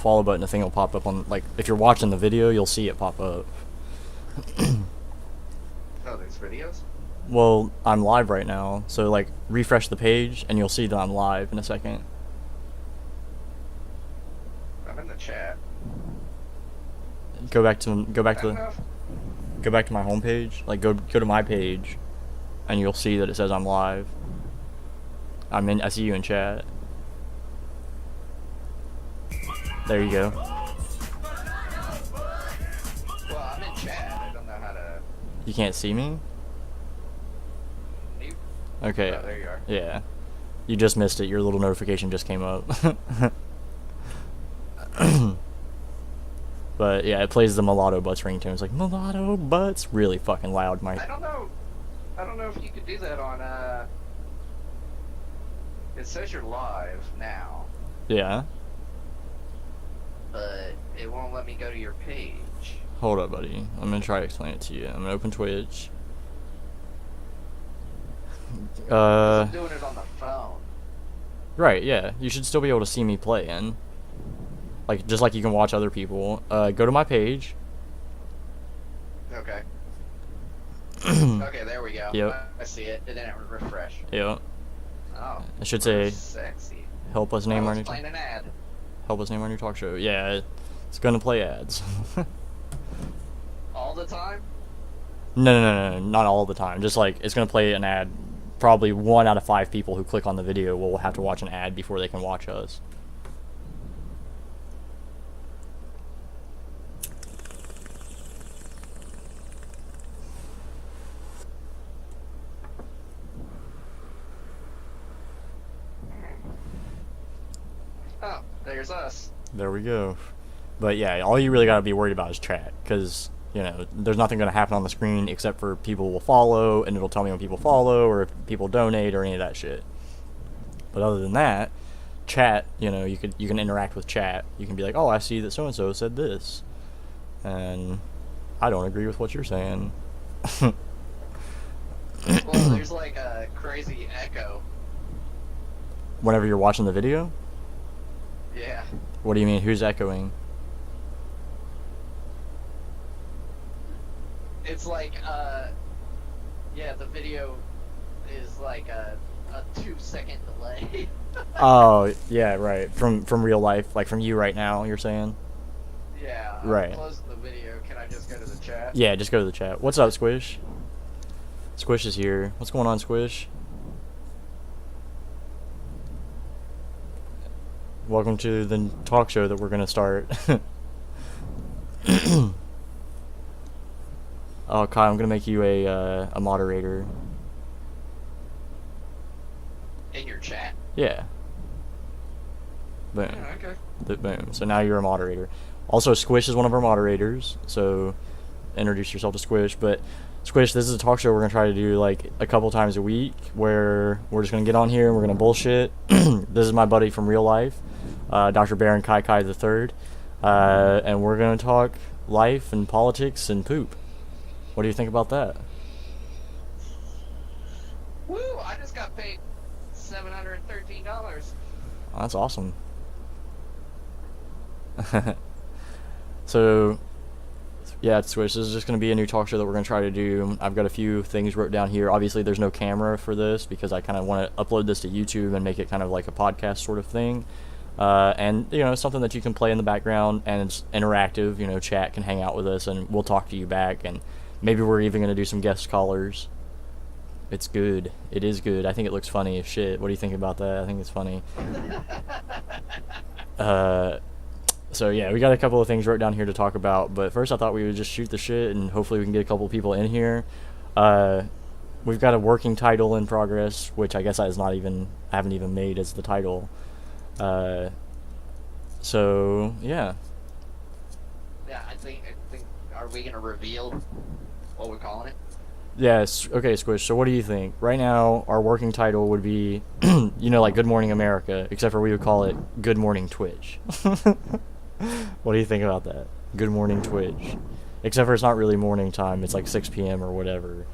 follow button, the thing will pop up on, like, if you're watching the video, you'll see it pop up. Oh, there's videos? Well, I'm live right now, so, like, refresh the page, and you'll see that I'm live in a second. I'm in the chat. Go back to I don't know if- my homepage. Like, go to my page, and you'll see that it says I'm live. I see you in chat. There you go. Well, I'm in chat. I don't know how to. You can't see me? You... Okay. Oh, there you are. Yeah. You just missed it. Your little notification just came up. But yeah, it plays the Mulatto Butts ringtone. It's like, Mulatto Butts. Really fucking loud, Mike. I don't know if you could do that on. It says you're live now, Yeah. but it won't let me go to your page. Hold up, buddy. I'm gonna try to explain it to you. I'm gonna open Twitch. I'm doing it on the phone. Right, yeah. You should still be able to see me playing. Like, just like you can watch other people. Go to my page. Okay. Okay, there we go. Yep. I see it. It didn't refresh. Yep. Oh. It should say, Sexy. help us name Oh, our it's new playing an ad. help us name our new talk show. Yeah, it's gonna play ads. All the time? No, not all the time. Just like, it's gonna play an ad. Probably 1 out of 5 people who click on the video will have to watch an ad before they can watch us. Oh, there's us. There we go. But yeah, all you really gotta be worried about is chat, because, you know, there's nothing gonna happen on the screen except for people will follow, and it'll tell me when people follow, or if people donate, or any of that shit. But other than that, chat, you know, you can interact with chat. You can be like, oh, I see that so-and-so said this. And I don't agree with what you're saying. Well, there's like a crazy echo. Whenever you're watching the video? Yeah. What do you mean? Who's echoing? It's like, yeah, the video is like a 2-second delay. Oh, yeah, right. From real life, like from you right now, you're saying? Yeah. Right. I'm closing the video. Can I just go to the chat? Yeah, just go to the chat. What's up, Squish? Squish is here. What's going on, Squish? Welcome to the talk show that we're gonna start. Oh, Kyle, I'm gonna make you a moderator. In your chat? Yeah. Boom. Yeah, okay. Boom. So now you're a moderator. Also, Squish is one of our moderators, so introduce yourself to Squish. But Squish, this is a talk show we're gonna try to do like a couple times a week, where we're just gonna get on here and we're gonna bullshit. This is my buddy from real life, Dr. Baron Kai Kai III, and we're gonna talk life and politics and poop. What do you think about that? Woo! I just got paid $713. Oh, that's awesome. So, yeah, Switch, this is just going to be a new talk show that we're going to try to do. I've got a few things wrote down here. Obviously, there's no camera for this because I kind of want to upload this to YouTube and make it kind of like a podcast sort of thing. And, you know, something that you can play in the background, and it's interactive. You know, chat can hang out with us and we'll talk to you back. And maybe we're even going to do some guest callers. It's good. It is good. I think it looks funny as shit. What do you think about that? I think it's funny. So yeah, we got a couple of things wrote down here to talk about, but first I thought we would just shoot the shit and hopefully we can get a couple of people in here. We've got a working title in progress, which I guess I haven't even made as the title. So yeah. Yeah, I think, are we gonna reveal what we're calling it? Yes. Okay, Squish. So what do you think? Right now, our working title would be, you know, like Good Morning America, except for we would call it Good Morning Twitch. What do you think about that? Good Morning Twitch. Except for it's not really morning time. It's like 6 p.m. or whatever.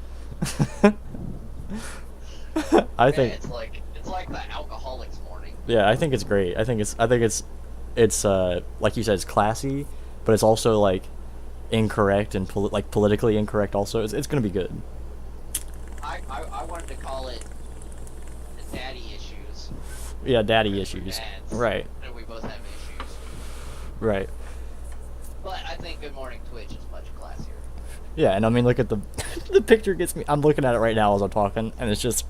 I think. Yeah, it's like the alcoholics morning. Yeah, I think it's great. I think it's it's like you said, it's classy, but it's also like incorrect and like politically incorrect. Also, it's gonna be good. I wanted to call it the daddy issues. Yeah, daddy For issues. dads, Right. and we both have issues. Right. But I think Good Morning Twitch is much classier. Yeah, and I mean, look at the the picture gets me. I'm looking at it right now as I'm talking, and it's just.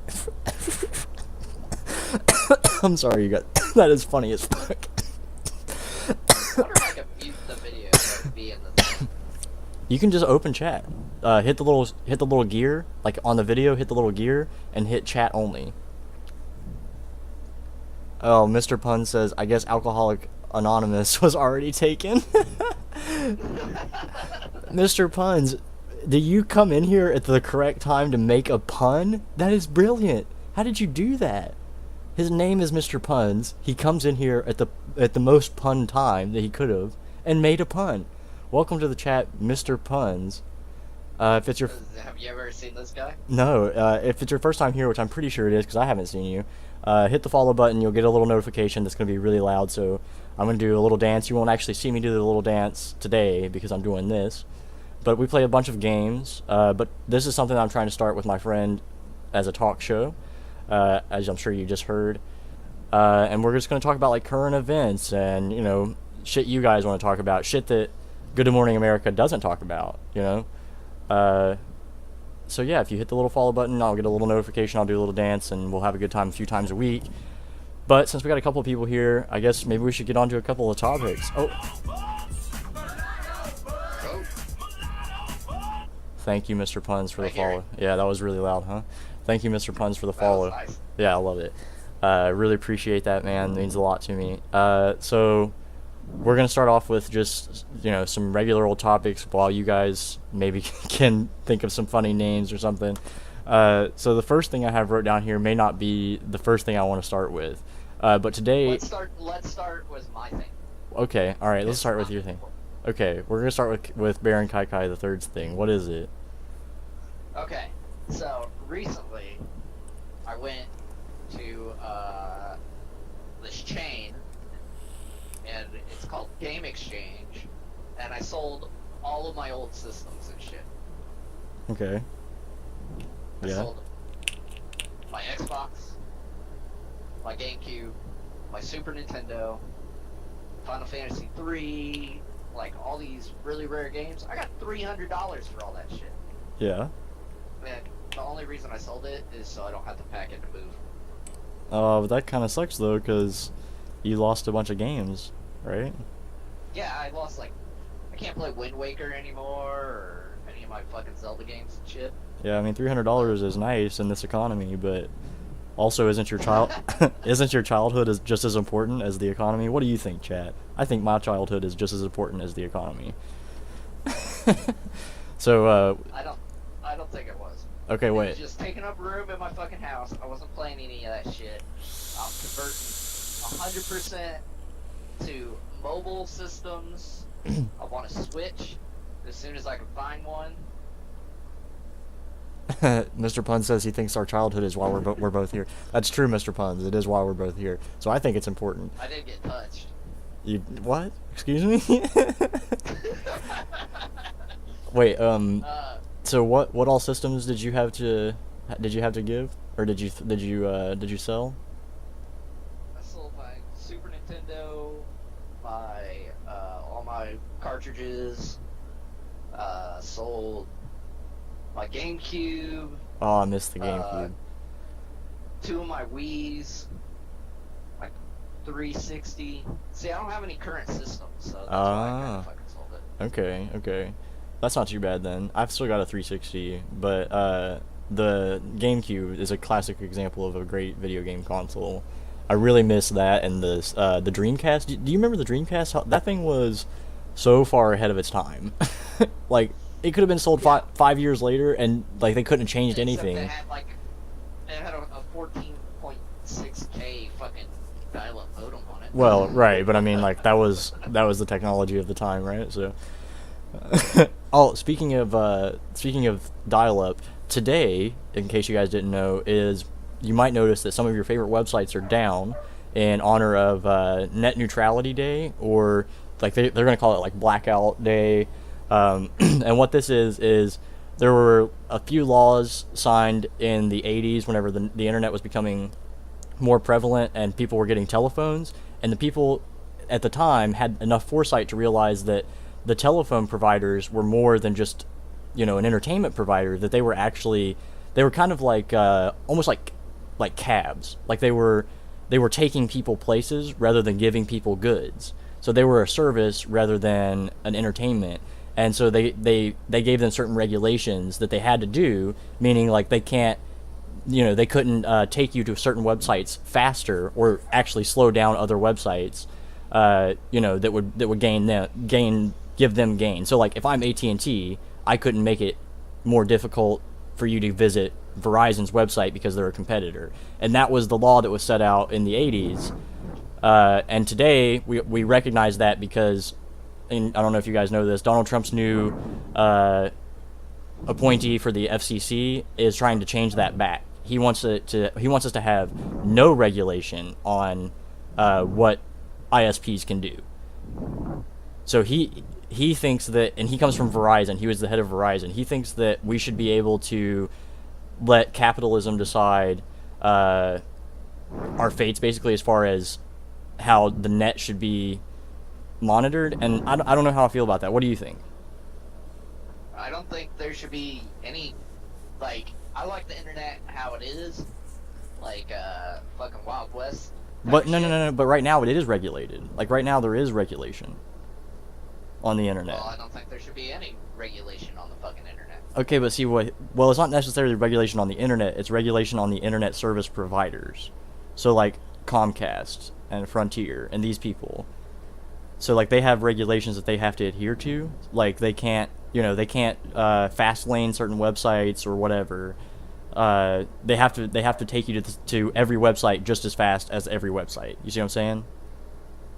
I'm sorry, you got that is funny as fuck. I wonder if I could mute the video and be in the thing. You can just open chat. Hit the little gear like on the video. Hit the little gear and hit chat only. Oh, Mr. Pun says, I guess Alcoholic Anonymous was already taken. Mr. Puns, do you come in here at the correct time to make a pun? That is brilliant. How did you do that? His name is Mr. Puns. He comes in here at the most pun time that he could have and made a pun. Welcome to the chat, Mr. Puns. If it's your Have you ever seen this guy? no, if it's your first time here, which I'm pretty sure it is because I haven't seen you, hit the follow button. You'll get a little notification that's going to be really loud. So I'm going to do a little dance. You won't actually see me do the little dance today because I'm doing this. But we play a bunch of games. But this is something I'm trying to start with my friend as a talk show, as I'm sure you just heard. And we're just going to talk about like current events and, you know, shit you guys want to talk about. Shit that Good Morning America doesn't talk about, you know. So yeah, if you hit the little follow button, I'll get a little notification, I'll do a little dance, and we'll have a good time a few times a week. But since we got a couple of people here, I guess maybe we should get on to a couple of topics. Oh. Thank you, Mr. Puns, for the follow. Yeah, that was really loud, huh? Thank you, Mr. Puns, for the follow. That was nice. Yeah, I love it. Really appreciate that, man. It means a lot to me. So we're going to start off with just, you know, some regular old topics while you guys maybe can think of some funny names or something. So the first thing I have wrote down here may not be the first thing I want to start with. But today... Let's start with my thing. Okay, alright, let's start with your thing. Okay, we're going to start with Baron Kai Kai the Third's thing. What is it? Okay, so recently I went to this chain, and it's called Game Exchange, and I sold all of my old systems and shit. Okay. I Yeah. sold my Xbox, my GameCube, my Super Nintendo, Final Fantasy 3, like all these really rare games. I got $300 for all that shit. Yeah. And the only reason I sold it is so I don't have to pack it and move. But that kind of sucks though, because you lost a bunch of games, right? Yeah, I lost like I can't play Wind Waker anymore or any of my fucking Zelda games and shit. Yeah, I mean $300 is nice in this economy, but also isn't your childhood just as important as the economy? What do you think, chat? I think my childhood is just as important as the economy. So I don't think it was. okay, It wait. was just taking up room in my fucking house. I wasn't playing any of that shit. I'm converting 100% to mobile systems. I want a Switch as soon as I can find one. Mr. Pun says he thinks our childhood is why we're both here. That's true, Mr. Puns. It is why we're both here. So I think it's important. I did get touched. You what? Excuse me? Wait, so what all systems did you have to give, or did you sell? I sold my Super Nintendo, my all my cartridges, sold my GameCube, Oh, I missed the GameCube. 2 of my Wii's, my 360. See, I don't have any current systems, so that's why I kind of fucking sold it. Okay. That's not too bad then. I've still got a 360, but the GameCube is a classic example of a great video game console. I really miss that, and the Dreamcast. Do you remember the Dreamcast? That thing was so far ahead of its time. Like, it could have been sold Yeah. 5 years later, and like they couldn't have changed anything. Except they had a 14.6K fucking dial-up modem on it. Well, right, but I mean, like that was the technology of the time, right? So, oh, speaking of dial-up, today, in case you guys didn't know, is you might notice that some of your favorite websites are down, in honor of Net Neutrality Day, or like they're going to call it like Blackout Day. And what this is there were a few laws signed in the 80s whenever the internet was becoming more prevalent and people were getting telephones, and the people at the time had enough foresight to realize that the telephone providers were more than just, you know, an entertainment provider, that they were kind of like almost like cabs. Like they were taking people places rather than giving people goods. So they were a service rather than an entertainment. And so they gave them certain regulations that they had to do, meaning like they can't, you know, they couldn't take you to certain websites faster or actually slow down other websites, you know, that would give them gain. So like if I'm AT&T, I couldn't make it more difficult for you to visit Verizon's website because they're a competitor. And that was the law that was set out in the 80s. And today we recognize that because, and I don't know if you guys know this, Donald Trump's new appointee for the FCC is trying to change that back. He wants us to have no regulation on what ISPs can do. So he thinks that, and he comes from Verizon. He was the head of Verizon. He thinks that we should be able to let capitalism decide our fates, basically, as far as how the net should be monitored. And I don't know how I feel about that. What do you think? I don't think there should be any, like, I like the internet how it is, like, fucking Wild West. But no, but right now it is regulated. Like right now there is regulation on the internet. Well, I don't think there should be any regulation on the fucking internet. Okay, but see well, it's not necessarily regulation on the internet, it's regulation on the internet service providers. So like Comcast and Frontier and these people. So like they have regulations that they have to adhere to. Like they can't fast lane certain websites or whatever. They have to take you to every website just as fast as every website. You see what I'm saying?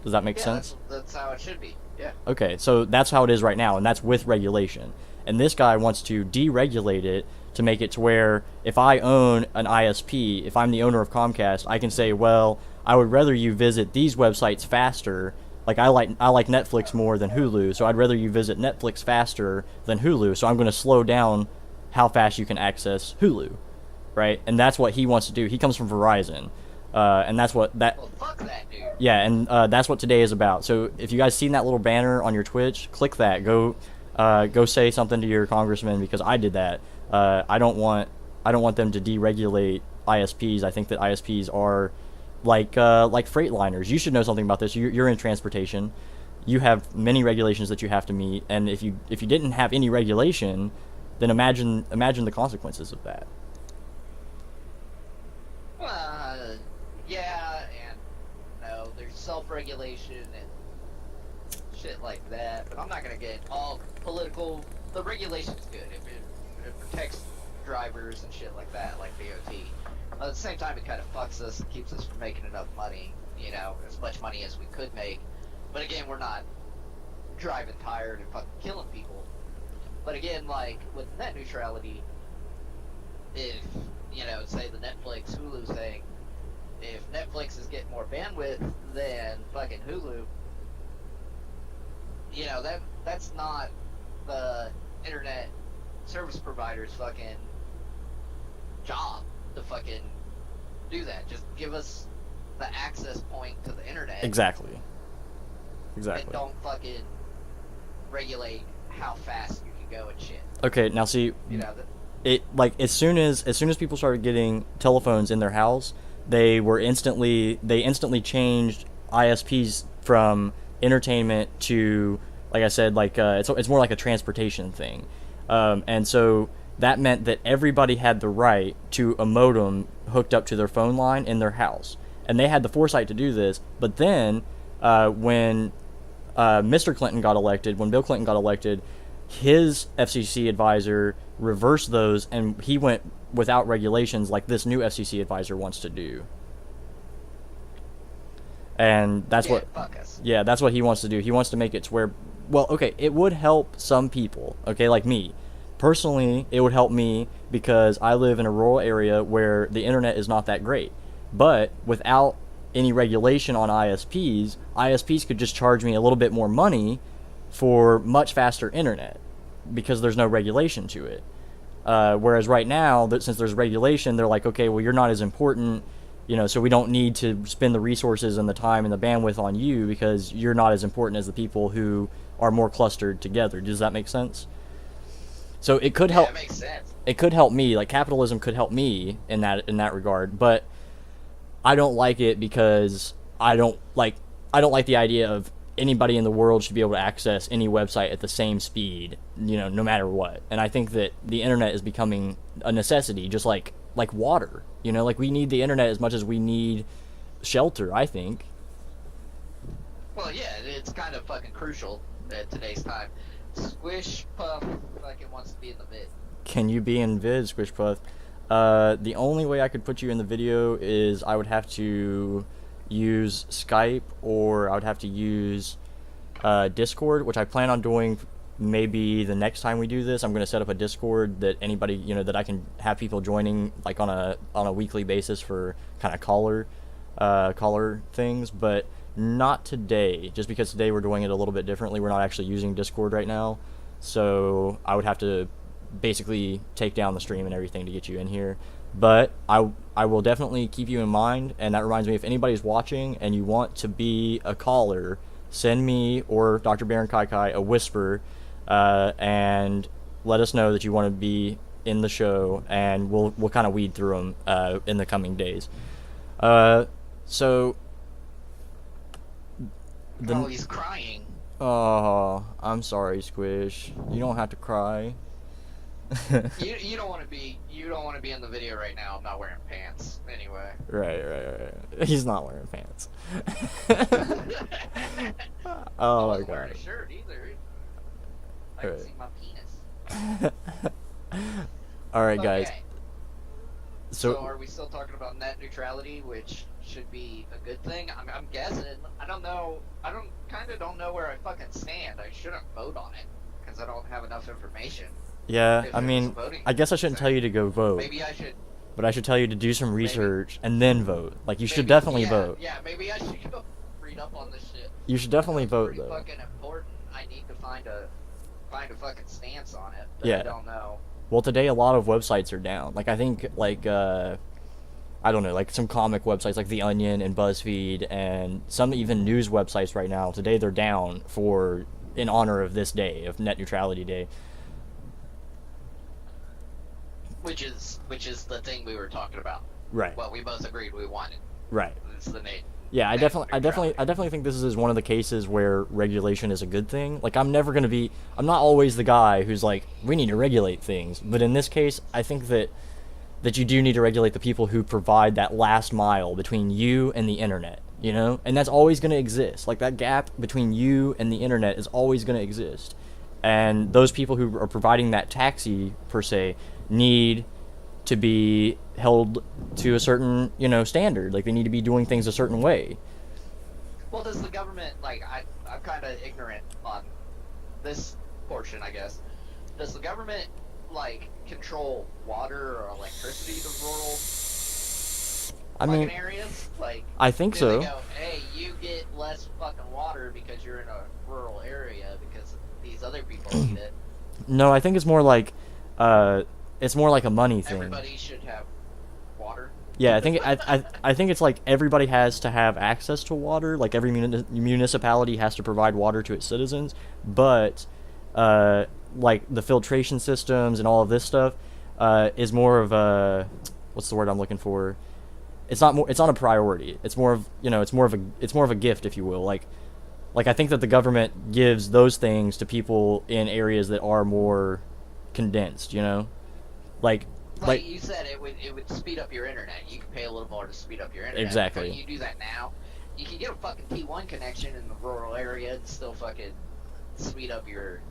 Does that make sense? That's how it should be. Yeah. Okay, so that's how it is right now, and that's with regulation. And this guy wants to deregulate it to make it to where if I own an ISP, if I'm the owner of Comcast, I can say, well, I would rather you visit these websites faster. Like I like Netflix more than Hulu, so I'd rather you visit Netflix faster than Hulu. So I'm going to slow down how fast you can access Hulu, right? And that's what he wants to do. He comes from Verizon, and that's what that. Well, fuck that, dude. Yeah, and that's what today is about. So if you guys seen that little banner on your Twitch, click that. Go say something to your congressman, because I did that. I don't want them to deregulate ISPs. I think that ISPs are like Freightliners. You should know something about this. You're in transportation. You have many regulations that you have to meet, and if you didn't have any regulation, then imagine the consequences of that. Yeah, and no, there's self-regulation and shit like that. But I'm not gonna get all political. The regulation's good if it protects drivers and shit like that, like DOT. At the same time, it kind of fucks us and keeps us from making enough money, you know, as much money as we could make. But again, we're not driving tired and fucking killing people. But again, like, with net neutrality, if, you know, say the Netflix, Hulu thing, if Netflix is getting more bandwidth than fucking Hulu, you know, that's not the internet service provider's fucking job to fucking do that. Just give us the access point to the internet. Exactly. And don't fucking regulate how fast you can go and shit. Okay, now see, you know, it like as soon as people started getting telephones in their house, they instantly changed ISPs from entertainment to, like I said, like it's more like a transportation thing, and so that meant that everybody had the right to a modem hooked up to their phone line in their house, and they had the foresight to do this. But then when Mr. Clinton got elected, when Bill Clinton got elected, his FCC advisor reversed those, and he went without regulations like this new FCC advisor wants to do. And that's that's what he wants to do. He wants to make it to where, well, okay, it would help some people, okay, like me. Personally, it would help me because I live in a rural area where the internet is not that great. But without any regulation on ISPs could just charge me a little bit more money for much faster internet because there's no regulation to it. Whereas right now, since there's regulation, they're like, okay, well, you're not as important, so we don't need to spend the resources and the time and the bandwidth on you because you're not as important as the people who are more clustered together. Does that make sense? So it could help. That makes sense. It could help me. Like, capitalism could help me in that regard, but I don't like it because I don't like the idea of anybody in the world should be able to access any website at the same speed, no matter what. And I think that the internet is becoming a necessity, just like water. Like, we need the internet as much as we need shelter, I think. Well, yeah, it's kind of fucking crucial at today's time. Squish Puff fucking wants to be in the vid. Can you be in vid, Squish Puff? The only way I could put you in the video is I would have to use Skype, or I would have to use Discord, which I plan on doing maybe the next time we do this. I'm going to set up a Discord that anybody, that I can have people joining like on a weekly basis for kind of caller things, but not today, just because today we're doing it a little bit differently. We're not actually using Discord right now, so I would have to basically take down the stream and everything to get you in here. But I will definitely keep you in mind, and that reminds me, if anybody's watching and you want to be a caller, send me or Dr. Baron Kai Kai a whisper, and let us know that you want to be in the show, and we'll kind of weed through them in the coming days. So He's crying. Oh, I'm sorry, Squish. You don't have to cry. you don't want to be in the video right now. I'm not wearing pants anyway. Right. He's not wearing pants. Oh my god. Wearing god. a shirt either. I can see my penis. All right, guys. Okay. So are we still talking about net neutrality, which should be a good thing? I'm guessing. I don't know. I don't know where I fucking stand. I shouldn't vote on it because I don't have enough information. yeah, I mean, I guess I shouldn't tell you to go vote. Maybe I should. But I should tell you to do some research and then vote. Like, you should definitely vote. Yeah, maybe I should go read up on this shit. You should definitely vote, though. It's fucking important. I need to find a fucking stance on it. But Yeah. I don't know. Well, today a lot of websites are down. Like, I think, I don't know, like some comic websites like The Onion and BuzzFeed and some even news websites right now, today they're down in honor of this day, of Net Neutrality Day. Which is the thing we were talking about. Right. What we both agreed we wanted. Right. It's the name. Yeah, I definitely think this is one of the cases where regulation is a good thing. Like, I'm not always the guy who's like, we need to regulate things. But in this case, I think that you do need to regulate the people who provide that last mile between you and the internet, And that's always going to exist. Like, that gap between you and the internet is always going to exist. And those people who are providing that taxi, per se, need to be held to a certain, standard. Like, they need to be doing things a certain way. Well, does the government, I'm kind of ignorant on this portion, I guess. Does the government, control water or electricity to rural areas? I think so. They go, hey, you get less fucking water because you're in a rural area because these other people need it. No, I think it's more like a money thing. Everybody should have water. Yeah, I think it's like everybody has to have access to water. Like, every municipality has to provide water to its citizens, but like the filtration systems and all of this stuff is more of a, what's the word I'm looking for? It's not a priority. It's more of a gift, if you will. Like I think that the government gives those things to people in areas that are more condensed, Like you said, it would speed up your internet. You can pay a little more to speed up your internet. Exactly. But you do that now, you can get a fucking T1 connection in the rural area and still fucking speed up your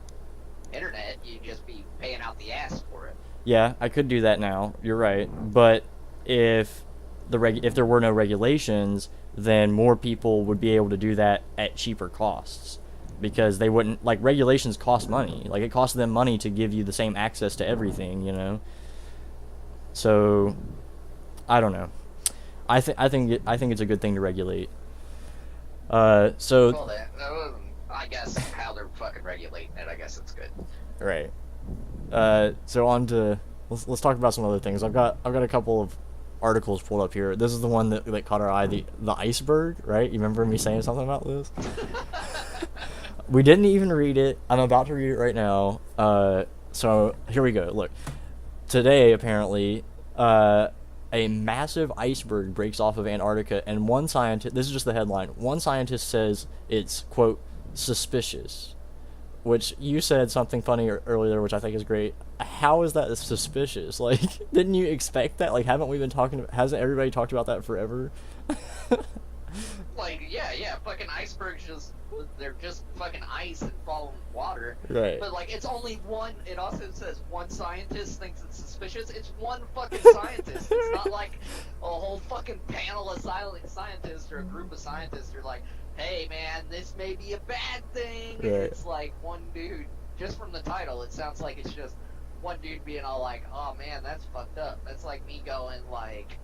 internet. You'd just be paying out the ass for it. Yeah, I could do that now. You're right. But if there were no regulations, then more people would be able to do that at cheaper costs. Because they wouldn't, regulations cost money. Like, it costs them money to give you the same access to everything, So, I don't know. I think it's a good thing to regulate. So Well, then, I guess how they're fucking regulating it, I guess it's good. right. So on to let's talk about some other things. I've got a couple of articles pulled up here. This is the one that caught our eye, the iceberg, right? You remember me saying something about this? We didn't even read it. I'm about to read it right now. So here we go. Look, today apparently, a massive iceberg breaks off of Antarctica, and one scientist. This is just the headline. One scientist says it's quote suspicious, which you said something funny earlier, which I think is great. How is that suspicious? Like, didn't you expect that? Like, haven't we been talking? Hasn't everybody talked about that forever? Like, yeah, fucking icebergs they're just fucking ice and falling water. Right. But, like, it's only one, it also says one scientist thinks it's suspicious. It's one fucking scientist. It's not like a whole fucking panel of silent scientists or a group of scientists who are like, hey, man, this may be a bad thing. Right. It's like one dude, just from the title, it sounds like it's just one dude being all like, oh, man, that's fucked up. That's like me going, like,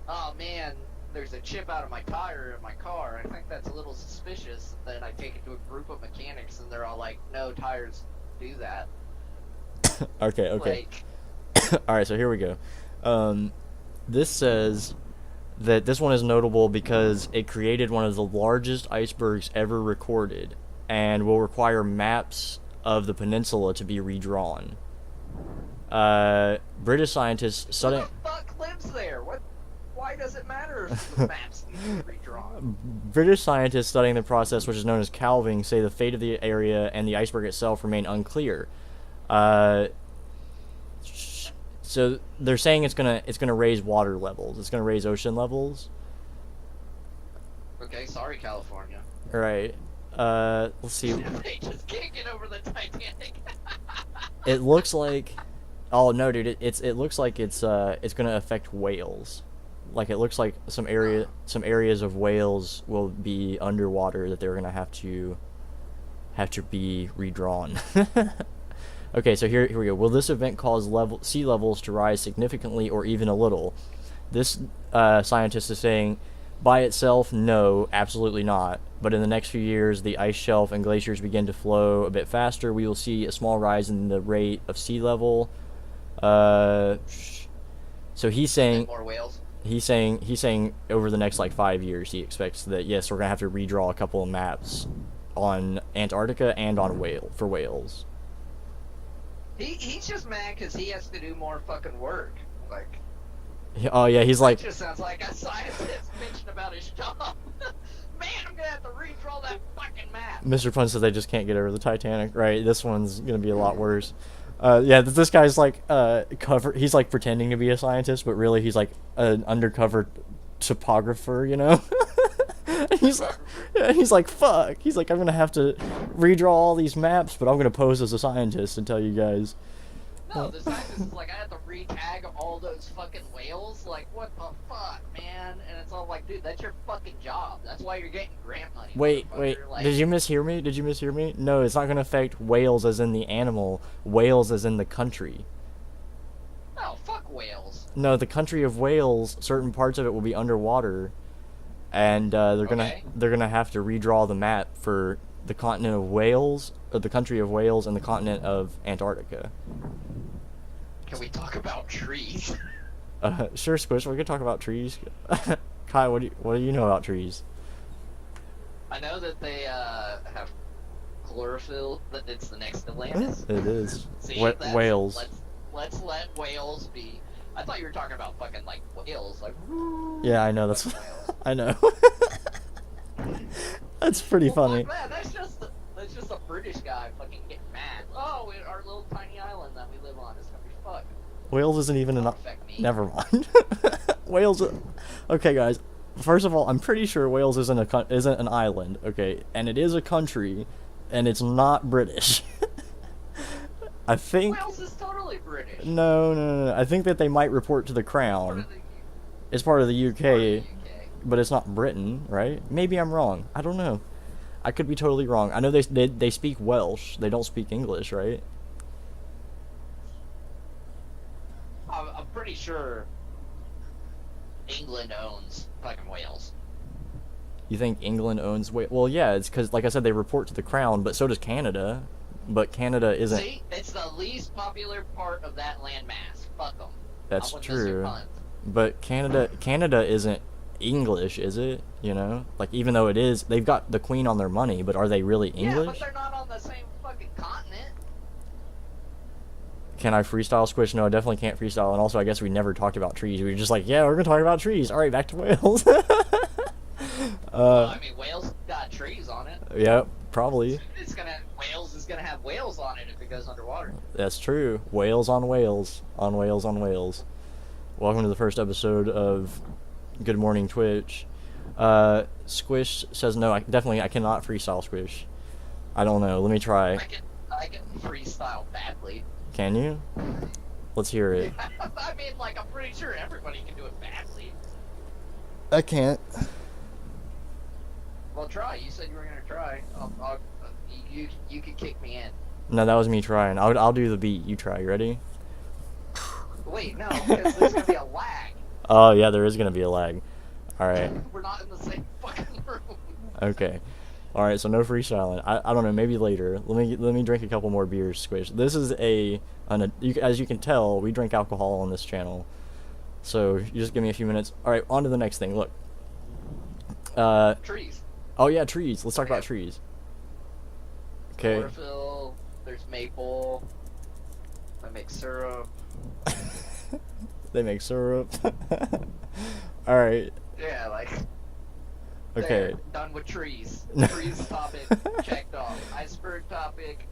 oh, man, there's a chip out of my tire in my car. I think that's a little suspicious. Then I take it to a group of mechanics, and they're all like, no, tires do that. Okay. Like, All right, so here we go. This says that this one is notable because it created one of the largest icebergs ever recorded and will require maps of the peninsula to be redrawn. British scientists who studying... the fuck lives there? Why does it matter if the maps need to be redrawn? British scientists studying the process, which is known as calving, say the fate of the area and the iceberg itself remain unclear. So they're saying it's gonna raise water levels. It's gonna raise ocean levels. Okay, sorry, California. All right. Let's see. They just can't get over the Titanic. It looks like... Oh no, dude! It looks like it's gonna affect Wales. Like, it looks like some areas of Wales will be underwater that they're gonna have to be redrawn. Okay, so here we go. Will this event cause sea levels to rise significantly or even a little? This scientist is saying, by itself, no, absolutely not. But in the next few years, the ice shelf and glaciers begin to flow a bit faster. We will see a small rise in the rate of sea level. So he's saying More whales. He's saying over the next like 5 years he expects that yes, we're gonna have to redraw a couple of maps on Antarctica and on Wales. He's just mad because he has to do more fucking work. Like, Oh yeah, he's like, it just sounds like a scientist bitching about his job. Man, I'm gonna have to redraw that fucking map. Mr. Punch says they just can't get over the Titanic. Right, this one's gonna be a lot worse. Yeah, this guy's like he's like pretending to be a scientist, but really he's like an undercover topographer, you know? And he's like, fuck. He's like, I'm gonna have to redraw all these maps, but I'm gonna pose as a scientist and tell you guys. No, the scientist is like, I have to re-tag all those fucking whales. Like, what the fuck, man? And it's all like, dude, that's your fucking job. That's why you're getting grant money. Wait, motherfucker. Like, did you mishear me? No, it's not gonna affect Wales as in the animal, Wales as in the country. no, fuck whales. No, the country of Wales, certain parts of it will be underwater, and they're gonna have to redraw the map for the continent of Wales, or the country of Wales, and the continent of Antarctica. Can we talk about trees? Sure, Squish. We could talk about trees. Kai, what do you know about trees? I know that they have chlorophyll, that it's the next Atlantis. It is. See, Wales. Let's let whales be. I thought you were talking about fucking like whales, like. Yeah, I know. That's. Whales. I know. That's pretty funny. Fuck that. That's just a British guy fucking getting mad. Oh, our little tiny island that we live on is gonna be fucked. Wales isn't even an. Don't affect me. Never mind. Wales. Okay, guys. First of all, I'm pretty sure Wales isn't an island. Okay, and it is a country, and it's not British. I think. Wales is totally British. No. I think that they might report to the Crown. It's part of the UK, but it's not Britain, right? Maybe I'm wrong. I don't know. I could be totally wrong. I know they speak Welsh. They don't speak English, right? I'm pretty sure. England owns fucking Wales. You think England owns Wales? Well, yeah, it's because, like I said, they report to the Crown, but so does Canada. But Canada isn't. See, it's the least popular part of that landmass. Fuck them. That's true. But Canada isn't English, is it? You know, like even though it is, they've got the Queen on their money, but are they really English? Yeah, but they're not on the same fucking continent. Can I freestyle Squish? No, I definitely can't freestyle. And also, I guess we never talked about trees. We were just like, yeah, we're gonna talk about trees. All right, back to Wales. I mean, Wales got trees on it. Yep, probably. Wales is gonna have whales on it if it goes underwater. That's true. Wales on Wales, on Wales on Wales. Welcome to the first episode of Good Morning Twitch. Squish says no. I cannot freestyle Squish. I don't know. Let me try. I can freestyle badly. Can you? Let's hear it. I mean, like, I'm pretty sure everybody can do it badly. I can't. Well, try. You said you were gonna try. You could kick me in. No, that was me trying. I'll do the beat. You try. You ready? Wait, no, because there's gonna be a lag. Oh yeah, there is gonna be a lag. All right. We're not in the same fucking room. Okay. All right. So no freestyling. I don't know. Maybe later. Let me drink a couple more beers. Squish. This is as you can tell, we drink alcohol on this channel. So you just give me a few minutes. All right. On to the next thing. Look. Trees. Oh yeah, trees. Let's talk about trees. Okay. Chlorophyll. There's maple. I make syrup. They make syrup. All right. Yeah, like. Okay. There, done with trees. Trees topic checked off. Iceberg topic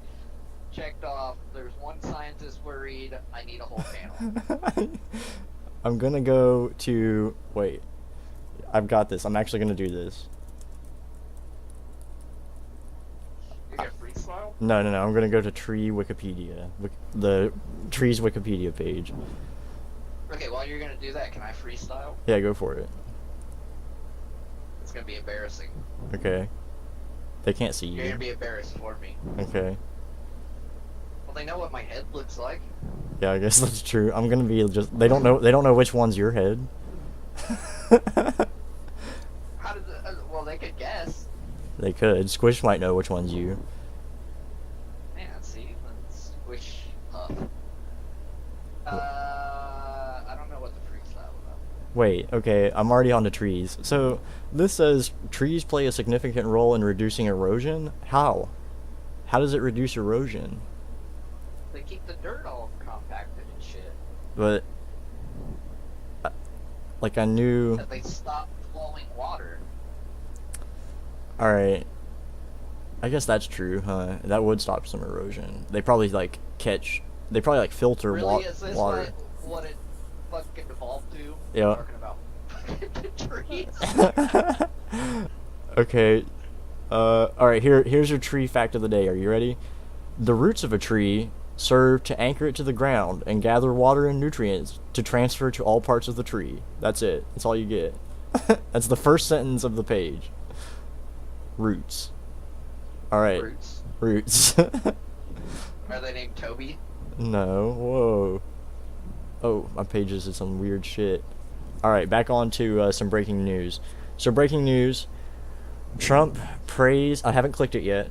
checked off. There's one scientist worried. I need a whole panel. I'm gonna go to. Wait. I've got this. I'm actually gonna do this. You're gonna freestyle? No. I'm gonna go to Tree Wikipedia. The trees Wikipedia page. Okay, while you're gonna do that, can I freestyle? Yeah, go for it. It's gonna be embarrassing. Okay. They can't see You're you. gonna be embarrassed for me. Okay. Well, they know what my head looks like. Yeah, I guess that's true. I'm gonna be just. They don't know which one's your head. How did well, they could guess. They could. Squish might know which one's you. Yeah, see, let's squish up. I don't know what the freestyle about. Wait, okay, I'm already on to trees. So, this says, trees play a significant role in reducing erosion? How? How does it reduce erosion? They keep the dirt all compacted and shit. But, like I knew... That they stop flowing water. Alright. I guess that's true, huh? That would stop some erosion. They probably, like, They probably, like, filter Really, is this water. what it fucking evolved to? Yeah. Talking about trees. Okay. Alright, here's your tree fact of the day. Are you ready? The roots of a tree serve to anchor it to the ground and gather water and nutrients to transfer to all parts of the tree. That's it. That's all you get. That's the first sentence of the page. Roots. Alright. Roots. Are they named Toby? No. Whoa. Oh, my page is some weird shit. Alright, back on to some breaking news. So breaking news. Trump prays... I haven't clicked it yet.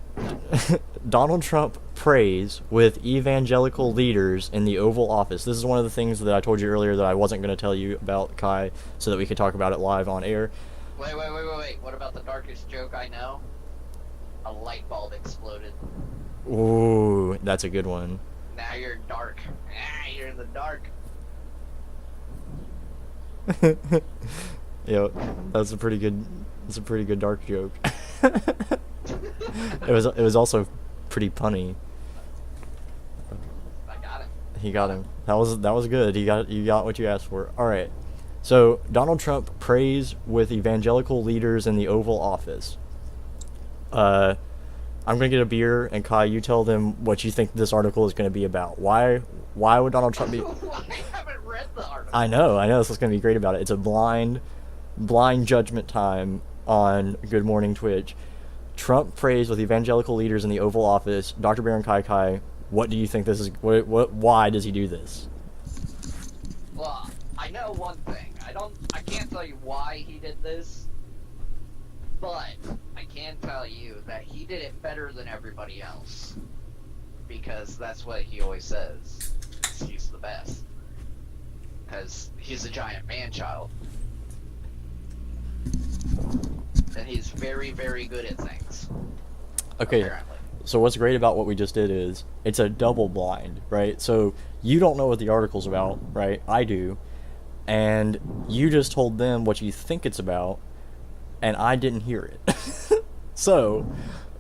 Donald Trump prays with evangelical leaders in the Oval Office. This is one of the things that I told you earlier that I wasn't going to tell you about, Kai, so that we could talk about it live on air. Wait. What about the darkest joke I know? A light bulb exploded. Ooh, that's a good one. Now you're dark. You're in the dark. Yeah, that's a pretty good dark joke. It was also pretty punny. I got it. He got him. That was good. You got what you asked for. All right. So Donald Trump prays with evangelical leaders in the Oval Office. I'm gonna get a beer, and Kai, you tell them what you think this article is gonna be about. Why would Donald Trump be? I haven't read the article. I know. This is gonna be great about it. It's a blind judgment time on Good Morning Twitch. Trump prays with evangelical leaders in the Oval Office. Dr. Baron Kai, what do you think this is? Why does he do this? Well, I know one thing. I I can't tell you why he did this, but I can tell you that he did it better than everybody else. Because that's what he always says. He's the best. Because he's a giant man-child. And he's very, very good at things. Okay. Apparently. So what's great about what we just did is it's a double blind, right? So you don't know what the article's about, right? I do. And you just told them what you think it's about, and I didn't hear it. So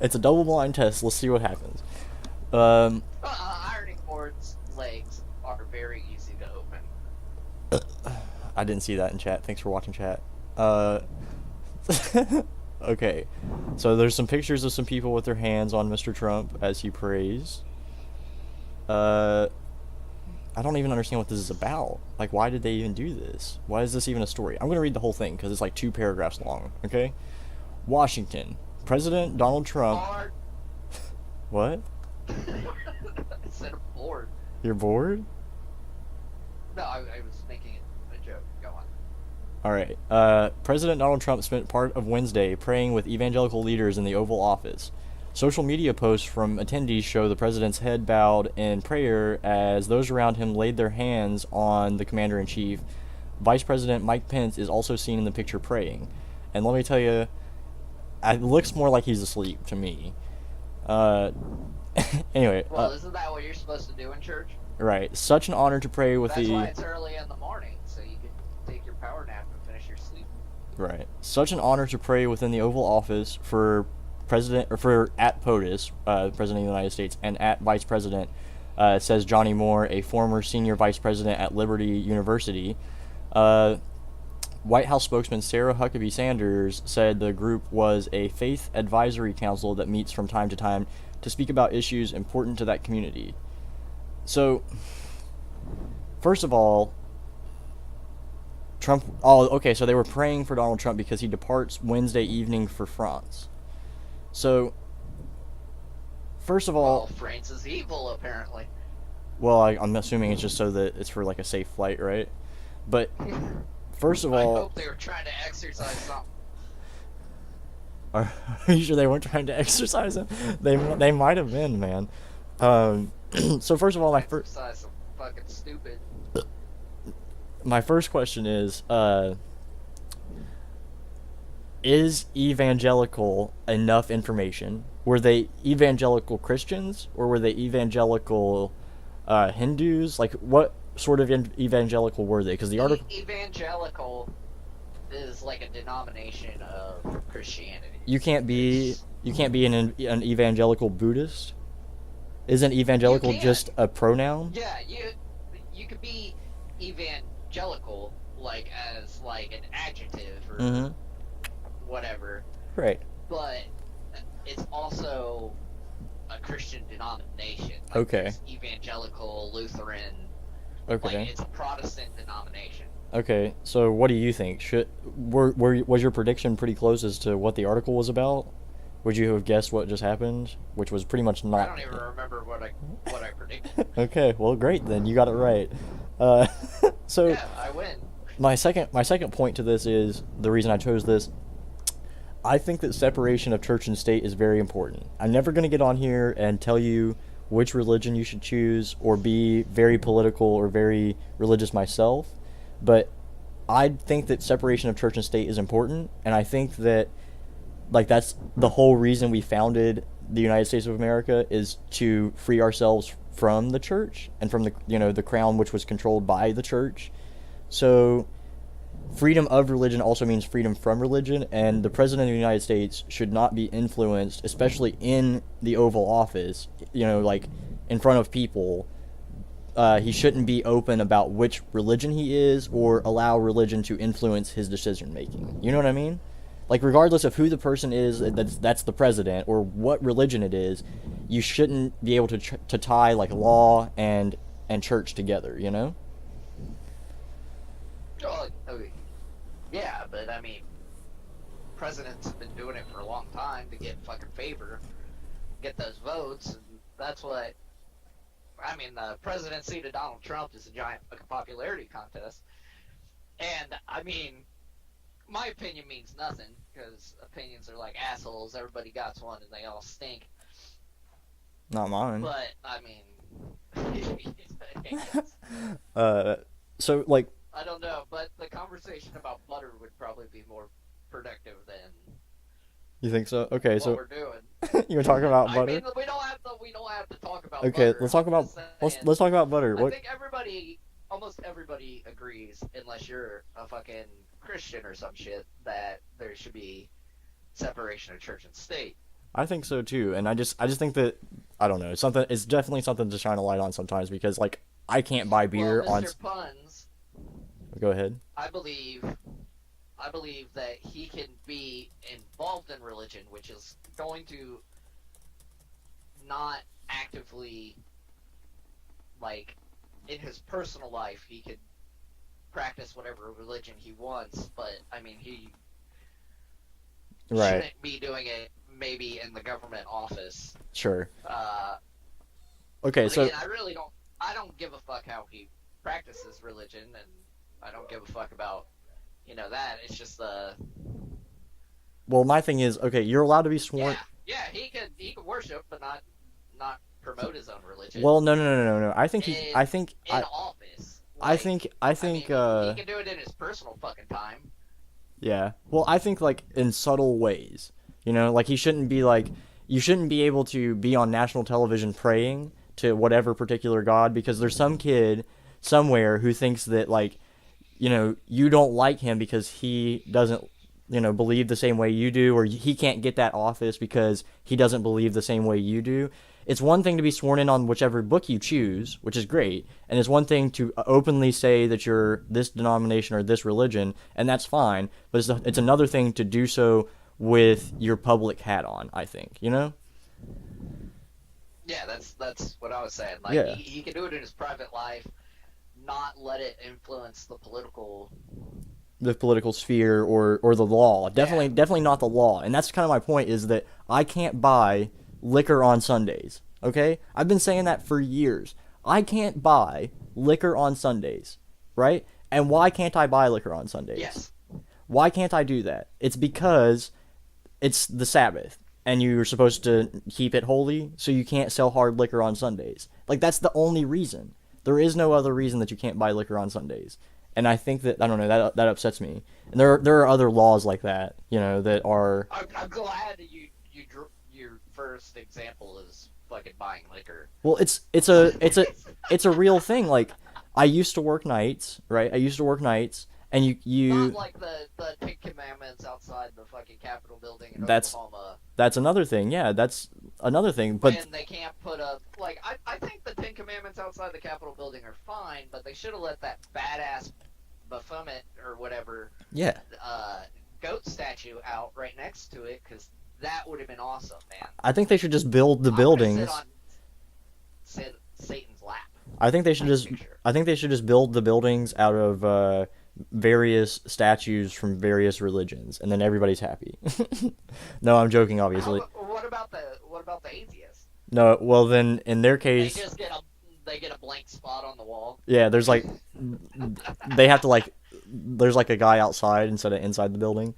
it's a double blind test. Let's see what happens. Ironing board's legs are very easy to open. I didn't see that in chat. Thanks for watching chat. Okay, so there's some pictures of some people with their hands on Mr. Trump as he prays. I don't even understand what this is about. Like, why did they even do this? Why is this even a story? I'm going to read the whole thing because it's like 2 paragraphs long, okay? Washington. President Donald Trump... Bored. What? I said bored. You're bored? No, I was making a joke. Go on. Alright, President Donald Trump spent part of Wednesday praying with evangelical leaders in the Oval Office. Social media posts from attendees show the president's head bowed in prayer as those around him laid their hands on the commander-in-chief. Vice President Mike Pence is also seen in the picture praying. And let me tell you, it looks more like he's asleep to me. Anyway. Well, isn't that what you're supposed to do in church? Right. Such an honor to pray with That's the... why it's early in the morning, so you can take your power nap and finish your sleep. Right. Such an honor to pray within the Oval Office for President, or for at POTUS, President of the United States, and at Vice President, says Johnny Moore, a former senior vice president at Liberty University. White House spokesman Sarah Huckabee Sanders said the group was a faith advisory council that meets from time to time to speak about issues important to that community. So, first of all, Trump... Oh, okay, so they were praying for Donald Trump because he departs Wednesday evening for France. So, first of all... Well, France is evil, apparently. Well, I'm assuming it's just so that it's for, like, a safe flight, right? But, first of all... I hope they were trying to exercise something. Are you sure they weren't trying to exercise him? They might have been, man. So first of all, Exercise some fucking stupid. My first question is evangelical enough information? Were they evangelical Christians, or were they evangelical Hindus? Like, what sort of evangelical were they? Because the article... Evangelical is like a denomination of Christianity. You can't be an evangelical Buddhist? Isn't evangelical just a pronoun? Yeah, you could be evangelical like as like an adjective or whatever. Right. But it's also a Christian denomination. Like Okay. there's evangelical, Lutheran. Okay. Like it's a Protestant denomination. Okay, so what do you think? Was your prediction pretty close as to what the article was about? Would you have guessed what just happened? Which was pretty much not... I don't even remember what I predicted. Okay, well, great then. You got it right. So Yeah, I win. my second point to this is the reason I chose this. I think that separation of church and state is very important. I'm never going to get on here and tell you which religion you should choose or be very political or very religious myself, but I think that separation of church and state is important, and I think that like that's the whole reason we founded the United States of America, is to free ourselves from the church and from the the crown, which was controlled by the church. So freedom of religion also means freedom from religion, and the president of the United States should not be influenced, especially in the Oval Office, like in front of people. He shouldn't be open about which religion he is or allow religion to influence his decision making. You know what I mean? Like, regardless of who the person is that's the president or what religion it is, you shouldn't be able to tie like law and church together, Oh, yeah, but I mean, presidents have been doing it for a long time to get fucking favor, get those votes, and that's what. I mean, the presidency to Donald Trump is a giant fucking popularity contest. And I mean, my opinion means nothing because opinions are like assholes. Everybody got one, and they all stink. Not mine. But I mean, uh, so like, I don't know. But the conversation about butter would probably be more productive than you think so? Okay, what so we're doing. you were talking about I butter. mean, we don't have to talk about Okay, butter. let's talk I'm about just let's saying, let's talk about butter. I What? think almost everybody agrees, unless you're a fucking Christian or some shit, that there should be separation of church and state. I think so too, and I just think that I don't know. It's definitely something to shine a light on sometimes because like I can't buy beer Well, on. Mr. Puns, Go ahead. I believe that he can be involved in religion, which is going to not actively, like, in his personal life, he could practice whatever religion he wants, but I mean, he Right. shouldn't be doing it maybe in the government office. Sure. Uh, Okay, but so again, I don't give a fuck how he practices religion, and I don't give a fuck about, that. It's just well, my thing is okay. You're allowed to be sworn. yeah, he could worship, but not promote his own religion. Well, no. I think in, I think in office. I Like, think he can do it in his personal fucking time. yeah. Well, I think like in subtle ways. Like you shouldn't be able to be on national television praying to whatever particular god because there's some kid somewhere who thinks that like you don't like him because he doesn't believe the same way you do, or he can't get that office because he doesn't believe the same way you do. It's one thing to be sworn in on whichever book you choose, which is great, and it's one thing to openly say that you're this denomination or this religion, and that's fine, but it's another thing to do so with your public hat on, I think, Yeah, that's what I was saying. Like, Yeah. he can do it in his private life, not let it influence the political. The political sphere or the law. Definitely not the law. And that's kind of my point is that I can't buy liquor on Sundays. Okay? I've been saying that for years. I can't buy liquor on Sundays, right? And why can't I buy liquor on Sundays? Yes. Why can't I do that? It's because it's the Sabbath and you're supposed to keep it holy, so you can't sell hard liquor on Sundays. Like that's the only reason. There is no other reason that you can't buy liquor on Sundays. And I think that I don't know that upsets me. And there are other laws like that, that are. I'm glad that your first example is fucking buying liquor. Well, it's a real thing. Like I used to work nights, right? And you Not like the Ten Commandments outside the fucking Capitol building in That's- Oklahoma. that's another thing. Yeah, that's another thing. But And they can't put up, like, I think the Ten Commandments outside the Capitol building are fine, but they should have let that badass Baphomet or whatever yeah, goat statue out right next to it, because that would have been awesome, man. I think they should just build the I'm gonna buildings. sit on Satan's lap. I think they should just Picture. I think they should just build the buildings out of various statues from various religions, and then everybody's happy. No, I'm joking, obviously. What about the atheists? No, well then in their They case, just get a blank spot on the wall. yeah, there's like they have to like there's like a guy outside instead of inside the building.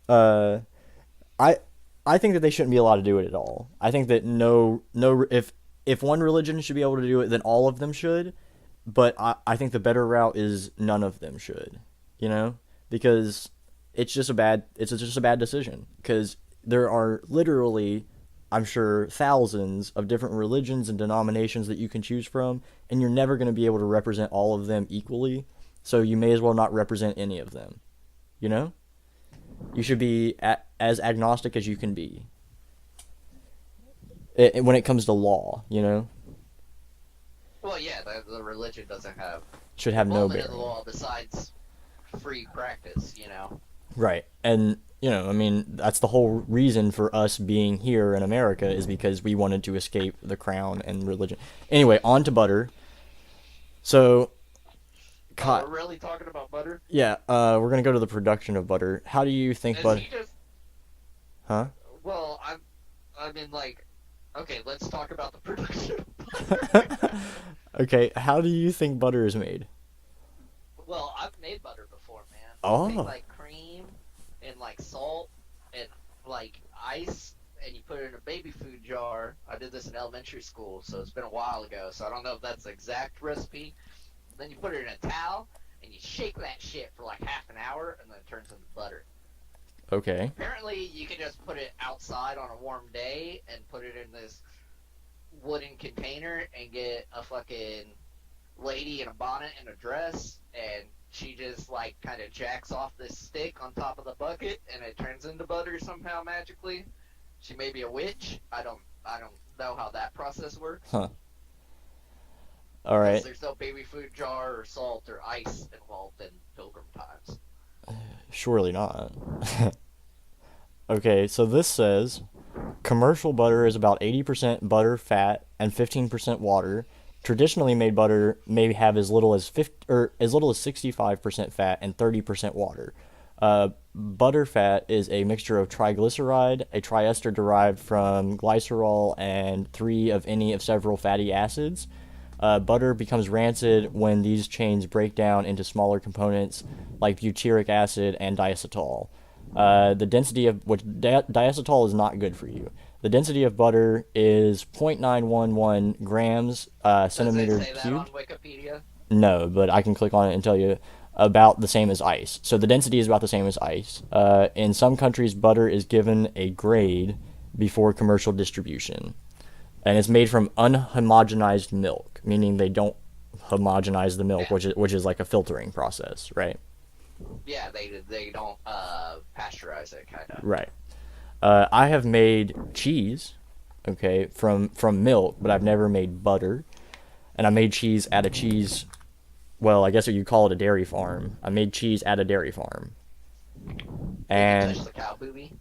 Uh, I think that they shouldn't be allowed to do it at all. I think that no if one religion should be able to do it, then all of them should. But I think the better route is none of them should, because it's just a bad decision. Because there are literally, I'm sure, thousands of different religions and denominations that you can choose from, and you're never going to be able to represent all of them equally. So you may as well not represent any of them. You should be as agnostic as you can be. When it comes to law, Well, yeah, the religion doesn't have should have no element of the bearing. law besides free practice, Right. And, I mean, that's the whole reason for us being here in America is because we wanted to escape the crown and religion. Anyway, on to butter. So, We're really talking about butter? yeah, we're going to go to the production of butter. How do you think Is butter... he just... Huh? Well, I mean, like, okay, let's talk about the production of butter. Okay, how do you think butter is made? Well, I've made butter before, take Oh, like cream and like salt and like ice, and you put it in a baby food jar. I did this in elementary school, so it's been a while ago, so I don't know if that's the exact recipe. Then you put it in a towel and you shake that shit for like half an hour, and then it turns into butter. okay. Apparently, you can just put it outside on a warm day and put it in this wooden container and get a fucking lady in a bonnet and a dress, and she just like kind of jacks off this stick on top of the bucket, and it turns into butter somehow magically. She may be a witch. I don't know how that process works. Huh. All Because right. there's no baby food jar or salt or ice involved in Pilgrim times. Surely not. Okay, so this says commercial butter is about 80% butter, fat, and 15% water. Traditionally made butter may have as little as 65% fat and 30% water. Butter fat is a mixture of triglyceride, a triester derived from glycerol, and three of any of several fatty acids. Butter becomes rancid when these chains break down into smaller components like butyric acid and diacetyl. The density of which diacetyl is not good for you. The density of butter is 0.911 grams Does it centimeter say that on cubed. Wikipedia? No, but I can click on it and tell you about the same as ice. So the density is about the same as ice. In some countries, butter is given a grade before commercial distribution, and it's made from unhomogenized milk, meaning they don't homogenize the milk, Yeah. which is like a filtering process, right? Yeah, they don't pasteurize it, kind of. Right. I have made cheese, okay, from milk, but I've never made butter. And I made cheese at a cheese, well, I guess what you call it a dairy farm. I made cheese at a dairy farm. Did you And touch the cow booby?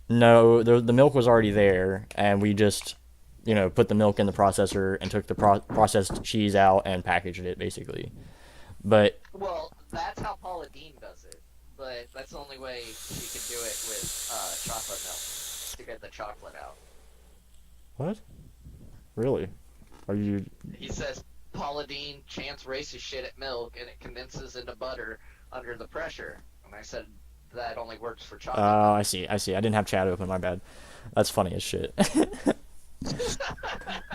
no, the milk was already there, and we just, put the milk in the processor and took the processed cheese out and packaged it, basically. But, Well, that's how Paula Deen does it, but that's the only way she can do it with chocolate milk to get the chocolate out. what? Really? Are you... He says Paula Deen chants racist shit at milk and it condenses into butter under the pressure. And I said that only works for chocolate Oh, milk. I see. I see. I didn't have chat open. My bad. That's funny as shit.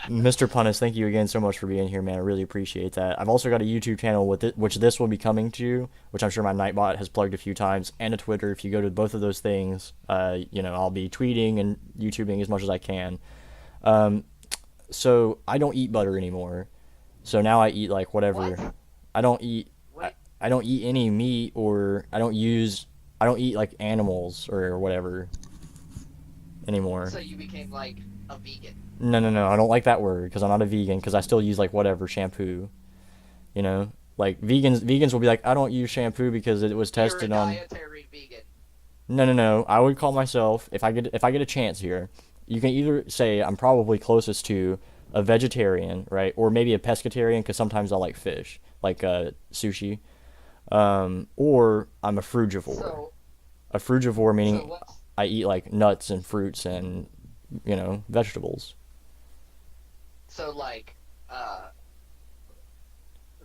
Mr. Punis, thank you again so much for being here, man. I really appreciate that. I've also got a YouTube channel with it, which this will be coming to, which I'm sure my Nightbot has plugged a few times, and a Twitter. If you go to both of those things, I'll be tweeting and YouTubing as much as I can. So I don't eat butter anymore. So now I eat like whatever. What? I don't eat. Wait, I don't eat any meat, or I don't eat like animals or whatever anymore. so you became like a vegan? No. I don't like that word because I'm not a vegan because I still use like whatever shampoo. Like vegans will be like, I don't use shampoo because it was You're a tested on. dietary vegan. No. I would call myself, if I get a chance here, you can either say I'm probably closest to a vegetarian, right, or maybe a pescatarian because sometimes I like fish, like sushi, or I'm a frugivore. So, A frugivore so meaning what's I eat like nuts and fruits and vegetables. so like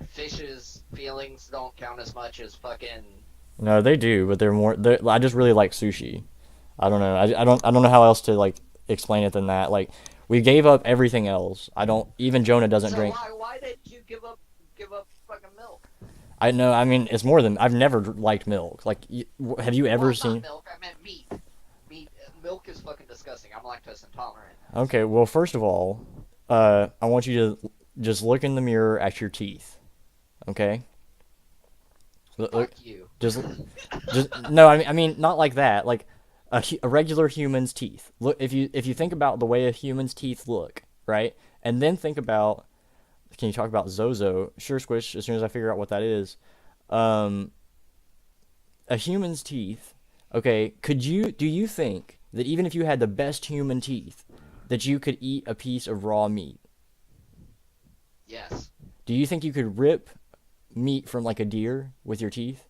fish's feelings don't count as much as fucking. No, they do, but I just really like sushi. I don't know. I don't know how else to like explain it than that. Like we gave up everything else. I don't even Jonah doesn't So drink. why did you give up fucking milk? I know. I mean, it's more than I've never liked milk. Like, have you ever Well, seen? not milk. I meant meat. Milk is fucking disgusting. I'm lactose intolerant. Okay, well, first of all, I want you to just look in the mirror at your teeth. Okay. Look, Fuck you. just no. I mean, not like that. Like a regular human's teeth. Look, if you think about the way a human's teeth look, right, and then think about. Can you talk about Zozo? Sure, Squish. As soon as I figure out what that is, a human's teeth. Okay, do you think that even if you had the best human teeth, that you could eat a piece of raw meat? Yes. Do you think you could rip meat from like a deer with your teeth?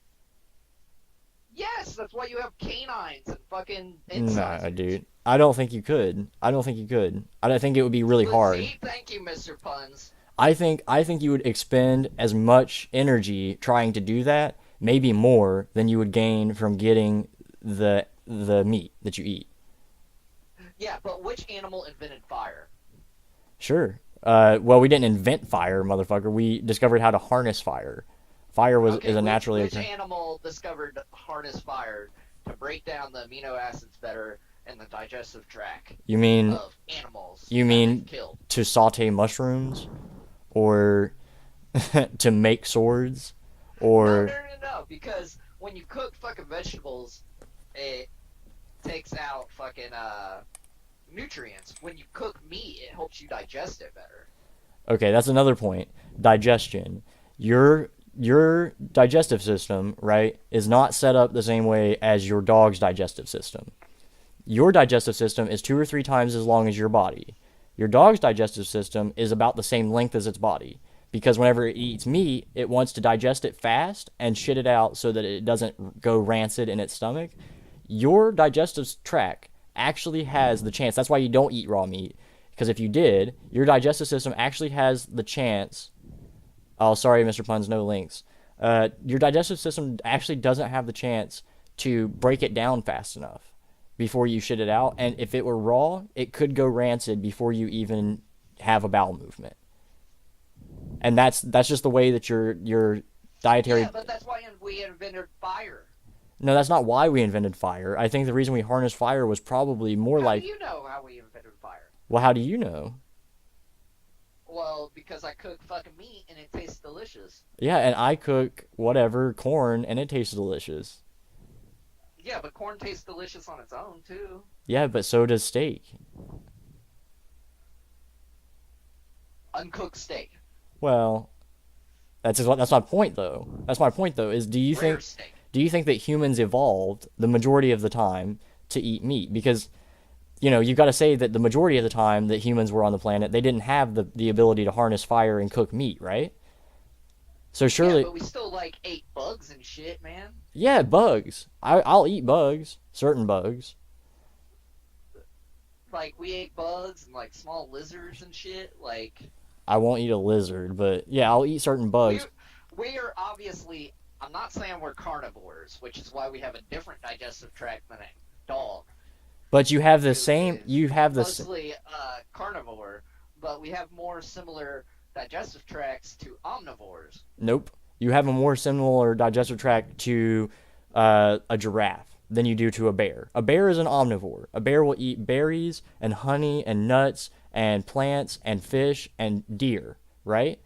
Yes, that's why you have canines and fucking Nah, incisors. dude. I don't think you could. I don't think you could. I think it would be really But hard. see, thank you, Mr. Puns. I think you would expend as much energy trying to do that, maybe more than you would gain from getting the meat that you eat. Yeah, but which animal invented fire? Sure. Well, we didn't invent fire, motherfucker. We discovered how to harness fire. Fire was Okay, is a naturally which occurring. animal discovered harness fire to break down the amino acids better in the digestive tract You mean of animals you that they've mean killed? to saute mushrooms or to make swords No, no, or no, no, because when you cook fucking vegetables, it takes out fucking nutrients. When you cook meat, it helps you digest it better. okay, that's another point. Digestion. Your digestive system, right, is not set up the same way as your dog's digestive system. Your digestive system is 2 or 3 times as long as your body. Your dog's digestive system is about the same length as its body because whenever it eats meat, it wants to digest it fast and shit it out so that it doesn't go rancid in its stomach. Your digestive tract actually has the chance. That's why you don't eat raw meat because if you did, your digestive system actually has the chance. Oh, sorry, Mr. Puns, no links. Your digestive system actually doesn't have the chance to break it down fast enough before you shit it out. And if it were raw, it could go rancid before you even have a bowel movement. And that's just the way that your Yeah, dietary. but that's why we invented fire. No, that's not why we invented fire. I think the reason we harnessed fire was probably more How do like, you know how we invented fire? well, how do you know? Well, because I cook fucking meat and it tastes delicious. Yeah, and I cook whatever corn and it tastes delicious. Yeah, but corn tastes delicious on its own too. Yeah, but so does steak. Uncooked steak, Well, that's my point though. That's my point though. Is rare steak. do you think that humans evolved the majority of the time to eat meat? Because you've got to say that the majority of the time that humans were on the planet, they didn't have the ability to harness fire and cook meat, right? So Yeah, surely, but we still like ate bugs and shit, man. yeah, bugs. I'll eat bugs, certain bugs. Like we ate bugs and like small lizards and shit. Like I won't eat a lizard, but yeah, I'll eat certain we bugs. we are obviously. I'm not saying we're carnivores, which is why we have a different digestive tract than a dog, But you have the who same. is You have this. mostly carnivore, but we have more similar digestive tracts to omnivores. Nope. You have a more similar digestive tract to a giraffe than you do to a bear. A bear is an omnivore. A bear will eat berries and honey and nuts and plants and fish and deer, right?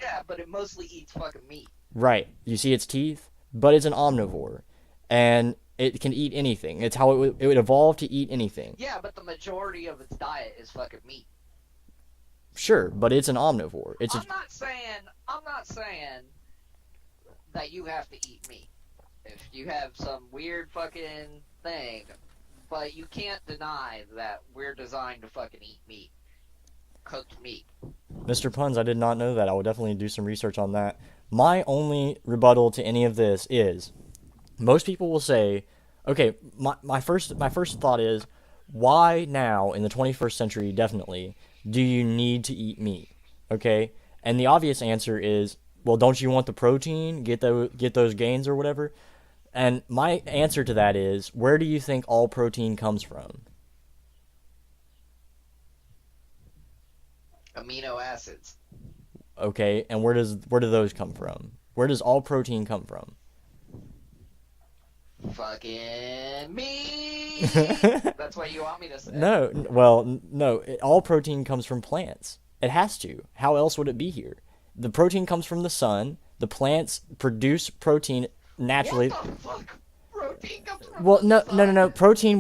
Yeah, but it mostly eats fucking meat. Right. You see its teeth, but it's an omnivore, and it can eat anything. It's how it would evolve to eat anything. Yeah, but the majority of its diet is fucking meat. Sure, but it's an omnivore. It's a I'm not saying that you have to eat meat. If you have some weird fucking thing, but you can't deny that we're designed to fucking eat meat. Cooked meat. Mr. Puns. I did not know that. I will definitely do some research on that. My only rebuttal to any of this is most people will say, okay, my first thought is why now in the 21st century definitely do you need to eat meat? Okay? And the obvious answer is, well, don't you want the protein, get those gains or whatever? And my answer to that is, where do you think all protein comes from? Amino acids. Okay? And where do those come from? Where does all protein come from? Fucking me. That's what you want me to say. No, well, no. All protein comes from plants. It has to. How else would it be here? The protein comes from the sun. The plants produce protein naturally. What the fuck? Protein comes from Well, the no, sun. no, no, no. Protein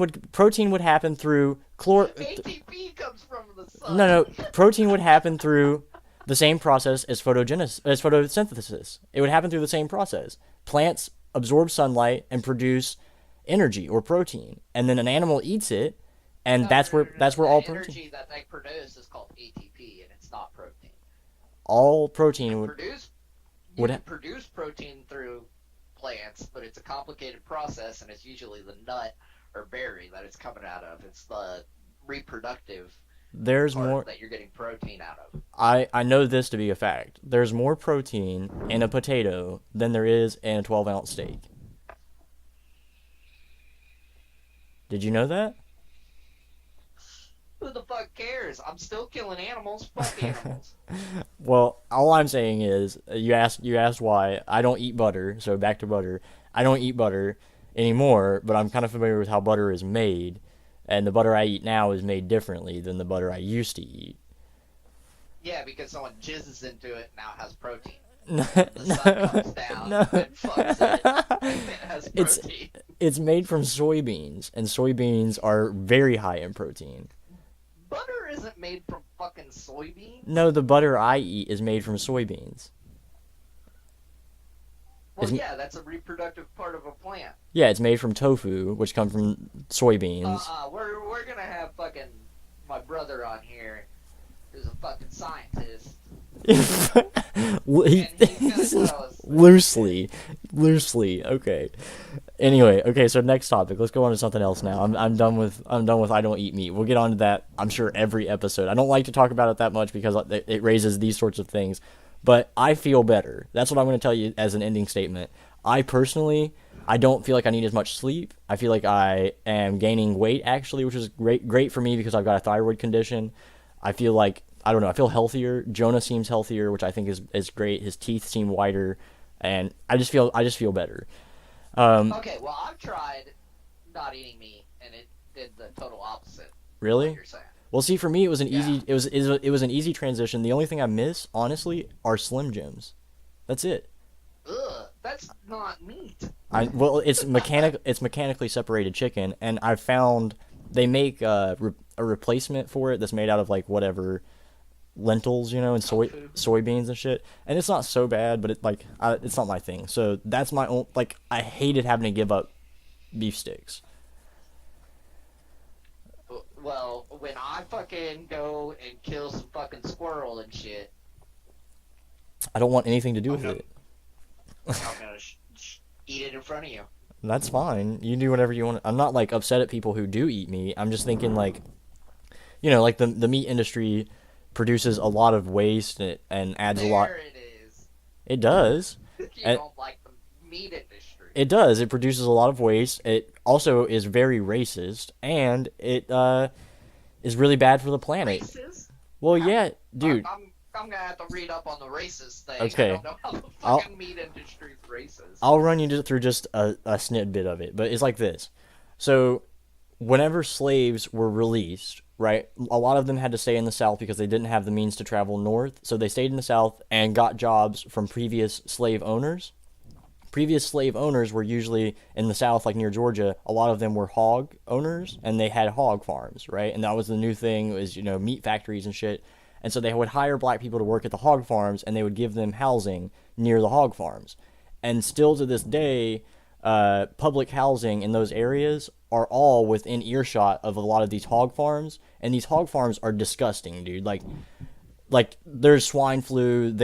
would happen through chlor. ATP comes from the sun. No, no. Protein would happen through the same process as photosynthesis. It would happen through the same process. Plants absorb sunlight and produce energy or protein, and then an animal eats it, and No, that's no, where no, no, that's no. where The all protein. energy that they produce is called ATP, and it's not protein. All You protein can would produce you would can produce protein through plants, but it's a complicated process, and it's usually the nut or berry that it's coming out of. It's the reproductive There's or more. that you're getting protein out of. I know this to be a fact. There's more protein in a potato than there is in a 12-ounce steak. Did you know that? Who the fuck cares? I'm still killing animals. Fuck animals. Well, all I'm saying is you asked why I don't eat butter. So back to butter. I don't eat butter anymore, but I'm kind of familiar with how butter is made, and the butter I eat now is made differently than the butter I used to eat. Yeah, because someone jizzes into it now it has protein. No, The sun comes down no. and fucks it, and it has It's protein. it's made from soybeans, and soybeans are very high in protein. Butter isn't made from fucking soybeans. No, the butter I eat is made from soybeans. Well, Isn't- yeah, that's a reproductive part of a plant. Yeah, it's made from tofu, which comes from soybeans. We're gonna have fucking my brother on here, who's a fucking scientist. he's gonna tell us- loosely. Okay. Anyway, okay. So next topic. Let's go on to something else now. I'm done with I don't eat meat. We'll get on to that. I'm sure every episode. I don't like to talk about it that much because it raises these sorts of things. But I feel better. That's what I'm going to tell you as an ending statement. I personally, I don't feel like I need as much sleep. I feel like I am gaining weight actually, which is great for me because I've got a thyroid condition. I feel like I don't know. I feel healthier. Jonah seems healthier, which I think is great. His teeth seem whiter, and I just feel better. Okay, well, I've tried not eating meat, and it did the total opposite. Of Really? what you're saying. Well, see, for me, it was an Yeah. easy. It was an easy transition. The only thing I miss, honestly, are Slim Jims. That's it. Ugh, that's not meat. It's mechanically separated chicken, and I found they make a replacement for it that's made out of like whatever lentils, and Tofu. soybeans and shit. And it's not so bad, but it's not my thing. So that's my own. Like I hated having to give up beef sticks. Well, when I fucking go and kill some fucking squirrel and shit, I don't want anything to do with Okay. it. I'm gonna eat it in front of you. That's fine. You do whatever you want. I'm not like upset at people who do eat meat. I'm just thinking like, like the meat industry produces a lot of waste and adds a lot. There it is. It does. You And- don't like the meat industry. It does. It produces a lot of waste. It also is very racist, and it is really bad for the planet. Racist? Well, yeah, dude. I'm gonna have to read up on the racist thing. Okay. I don't know how the I'll- fucking meat industry's racist. I'll run you through just a snippet of it, but it's like this. So, whenever slaves were released, right, a lot of them had to stay in the South because they didn't have the means to travel north. So they stayed in the South and got jobs from previous slave owners. Previous slave owners were usually in the South, like near Georgia. A lot of them were hog owners, and they had hog farms, right? And that was the new thing, was meat factories and shit. And so they would hire black people to work at the hog farms, and they would give them housing near the hog farms. And still to this day, public housing in those areas are all within earshot of a lot of these hog farms, and these hog farms are disgusting, dude. Like there's swine flu.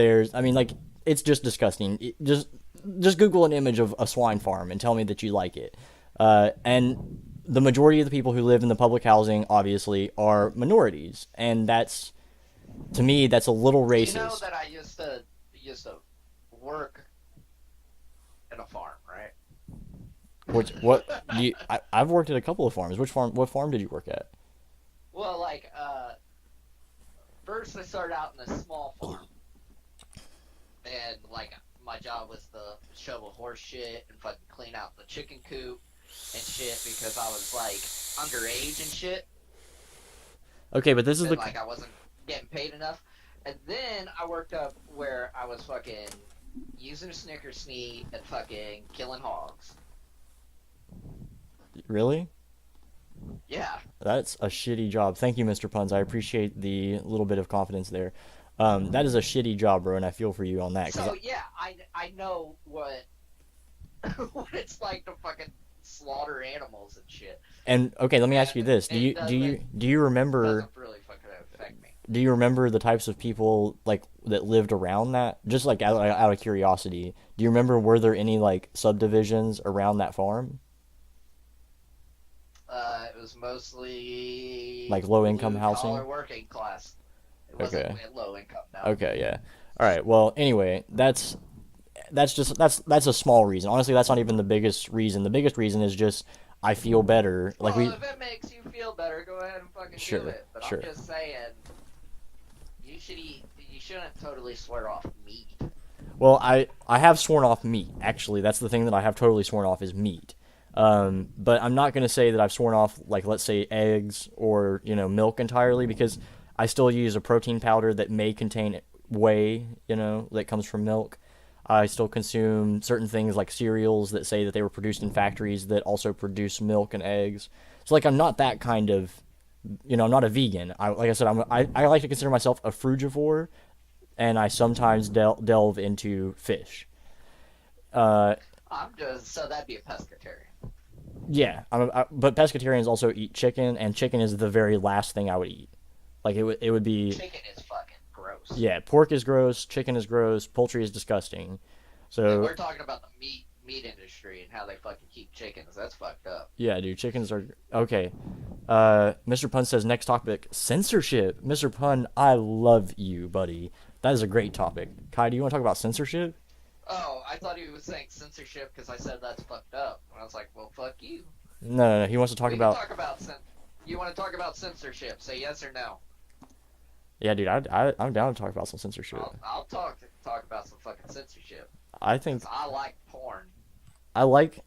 It's just disgusting. Just Google an image of a swine farm and tell me that you like it. And the majority of the people who live in the public housing, obviously, are minorities, and to me, that's a little racist. You know that I used to work at a farm, right? I've worked at a couple of farms. What farm did you work at? Well, like, first I started out in a small farm, and like my job was to shovel horse shit and fucking clean out the chicken coop and shit because I was like underage and shit. Okay, but this is And the like I wasn't getting paid enough. And then I worked up where I was fucking using a Snickers sneak and fucking killing hogs. really. Yeah. That's a shitty job. Thank you, Mr. Puns. I appreciate the little bit of confidence there. That is a shitty job, bro, and I feel for you on that. So yeah, I know what what it's like to fucking slaughter animals and shit. And okay, let me ask you this: It do you remember Doesn't really fucking affect me. do you remember the types of people like that lived around that? Just like out of curiosity, do you remember were there any like subdivisions around that farm? It was mostly Like low-income blue-collar housing? working class. It wasn't Okay. low income, no. Okay, yeah. All right. Well, anyway, that's a small reason. Honestly, that's not even the biggest reason. The biggest reason is just I feel better. Like Well, we if it makes you feel better, go ahead and fucking do Sure, it. But I'm sure. just saying, you shouldn't totally swear off meat. Well, I have sworn off meat. Actually, that's the thing that I have totally sworn off is meat. But I'm not gonna say that I've sworn off like let's say eggs or milk entirely because I still use a protein powder that may contain whey, that comes from milk. I still consume certain things like cereals that say that they were produced in factories that also produce milk and eggs. So like I'm not that kind of, I'm not a vegan. Like I said, I like to consider myself a frugivore, and I sometimes delve into fish. Uh, So that'd be a pescatarian. yeah, but pescatarians also eat chicken, and chicken is the very last thing I would eat. Like it would be, Chicken is fucking gross. yeah, pork is gross, chicken is gross, poultry is disgusting. And So we're talking about the meat industry and how they fucking keep chickens. That's fucked up. yeah, dude, chickens are okay. Mr. Pun says next topic censorship. Mr. Pun, I love you, buddy. That is a great topic. Kai, do you want to talk about censorship? Oh, I thought he was saying censorship because I said that's fucked up. And I was like, well, fuck you. No. He wants to talk We about. can talk about You want to talk about censorship? Say yes or no. Yeah, dude, I'm down to talk about some censorship. I'll talk about some fucking censorship. I think 'Cause I like porn. I like.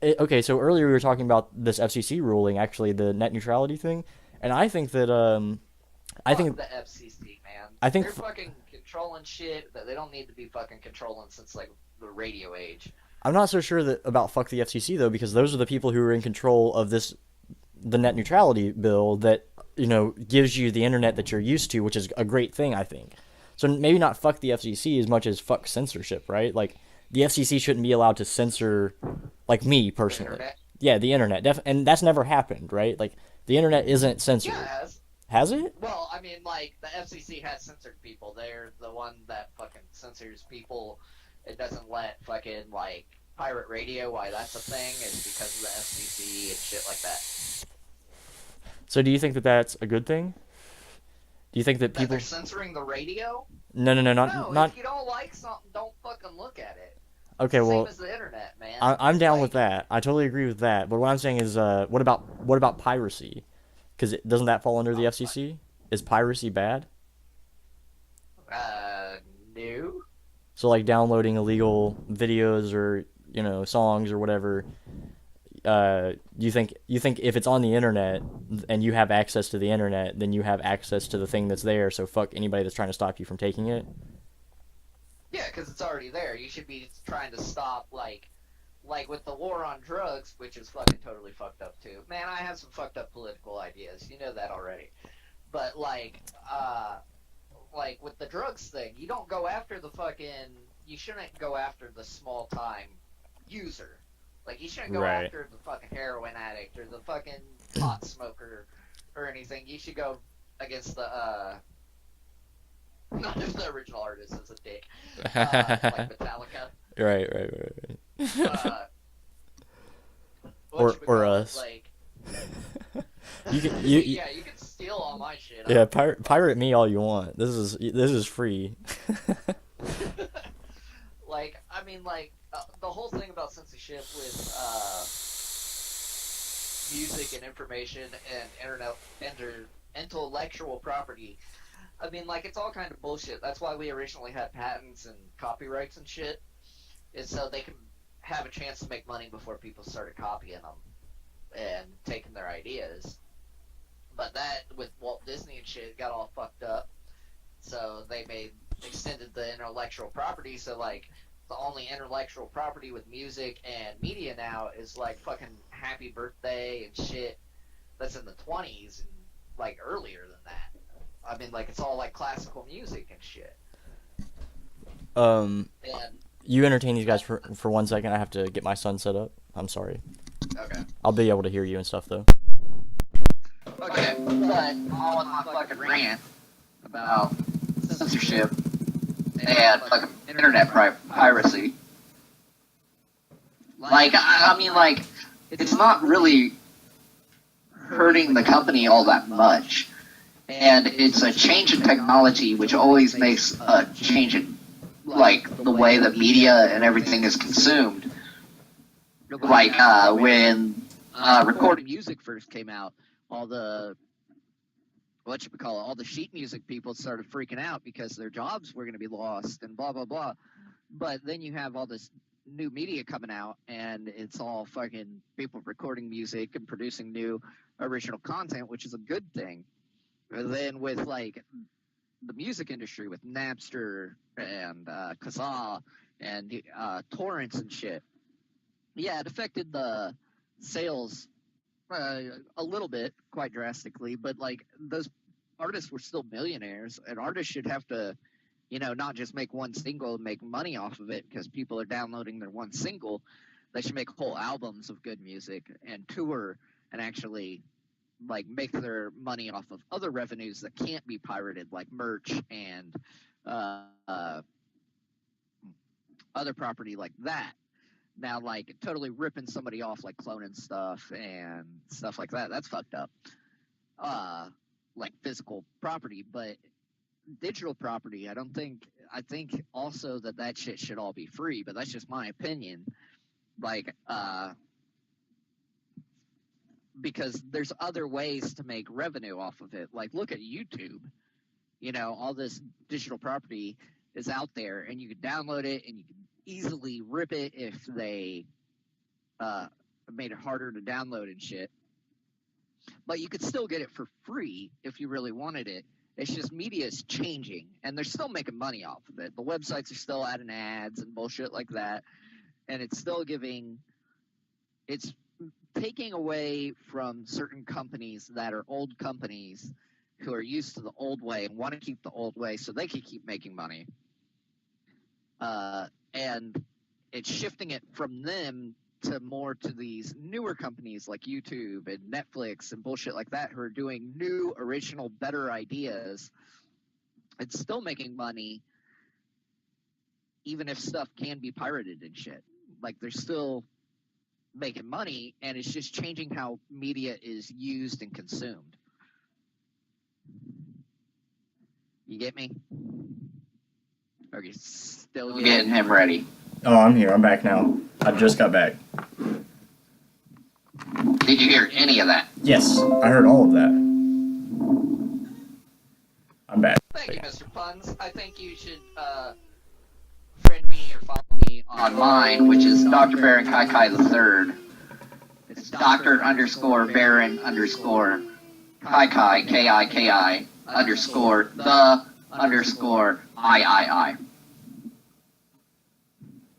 Okay, so earlier we were talking about this FCC ruling, actually the net neutrality thing, and I think that I Fuck think the FCC, man. I think They're fucking controlling shit that they don't need to be fucking controlling since like the radio age. I'm not so sure that about fuck the FCC though, because those are the people who are in control of the net neutrality bill that gives you the internet that you're used to, which is a great thing, I think. So maybe not fuck the FCC as much as fuck censorship, right? Like the FCC shouldn't be allowed to censor, like me personally. Internet? Yeah, the internet, and that's never happened, right? Like the internet isn't censored. Yeah, it has. Has it? Well, I mean, like the FCC has censored people. They're the one that fucking censors people. It doesn't let fucking like pirate radio. Why that's a thing is because of the FCC and shit like that. So do you think that that's a good thing? Do you think that That people? they're censoring the radio? No, No, not. if you don't like something, don't fucking look at it. Okay, It's the well, same as the internet, man. I'm down with Like, that. I totally agree with that. But what I'm saying is, what about piracy? Because doesn't that fall under the FCC? Is piracy bad? no. So like downloading illegal videos or songs or whatever. You think if it's on the internet and you have access to the internet, then you have access to the thing that's there. So fuck anybody that's trying to stop you from taking it. Yeah, because it's already there. You should be trying to stop, like with the war on drugs, which is fucking totally fucked up too. Man, I have some fucked up political ideas. You know that already. But like with the drugs thing, you don't go after you shouldn't go after the small time user. Like you shouldn't go Right. after the fucking heroin addict or the fucking pot smoker or anything. You should go against the not if the original artist is a dick. Like Metallica. Right. Uh, Or us. Like, You can yeah, you can steal all my shit. yeah, pirate me all you want. This is free. Like, I mean, the whole thing about censorship with music and information and intellectual property. I mean, like, it's all kind of bullshit. That's why we originally had patents and copyrights and shit, is so they can have a chance to make money before people started copying them and taking their ideas. But that, with Walt Disney and shit, got all fucked up. So they extended the intellectual property, so, like, the only intellectual property with music and media now is, like, fucking Happy Birthday and shit that's in the 20s and, like, earlier than that. I mean, like, it's all, like, classical music and shit. And, You entertain these guys for 1 second. I have to get my son set up. I'm sorry. okay. I'll be able to hear you and stuff though. Okay, but all of my fucking rant about censorship and fucking internet piracy. Like, I mean, like, it's not really hurting the company all that much. And it's a change in technology, which always makes a change in, like, the way that media and everything is consumed. Like, when recorded music first came out, all the all the sheet music people started freaking out because their jobs were going to be lost and blah blah blah. But then you have all this new media coming out, and it's all fucking people recording music and producing new original content, which is a good thing. And then with like the music industry, with Napster and Kazaa and torrents and shit, yeah, it affected the sales a little bit, quite drastically, but like those artists were still millionaires, and artists should have to, not just make one single and make money off of it because people are downloading their one single. They should make whole albums of good music and tour and actually like make their money off of other revenues that can't be pirated, like merch and other property like that. Now, like, totally ripping somebody off, like cloning stuff and stuff like that, that's fucked up. Like physical property, but digital property, I think also that shit should all be free, but that's just my opinion. Like, because there's other ways to make revenue off of it. Like, look at YouTube. All this digital property is out there, and you can download it, and you can easily rip it if they made it harder to download and shit. But you could still get it for free if you really wanted it. It's just media is changing, and they're still making money off of it. The websites are still adding ads and bullshit like that, and it's still it's taking away from certain companies that are old companies who are used to the old way and want to keep the old way so they can keep making money. And it's shifting it from them to more to these newer companies like YouTube and Netflix and bullshit like that who are doing new, original, better ideas. It's still making money even if stuff can be pirated and shit. Like, they're still making money, and it's just changing how media is used and consumed. You get me? Are you still getting him ready? Oh, I'm here. I'm back now. I just got back. Did you hear any of that? Yes, I heard all of that. I'm back. Thank you, Mr. Puns. I think you should friend me or follow me on mine, which is Dr. Baron Kai Kai III. It's Dr. _ Baron _ Kai Kai, K-I-K-I, _ the _ I.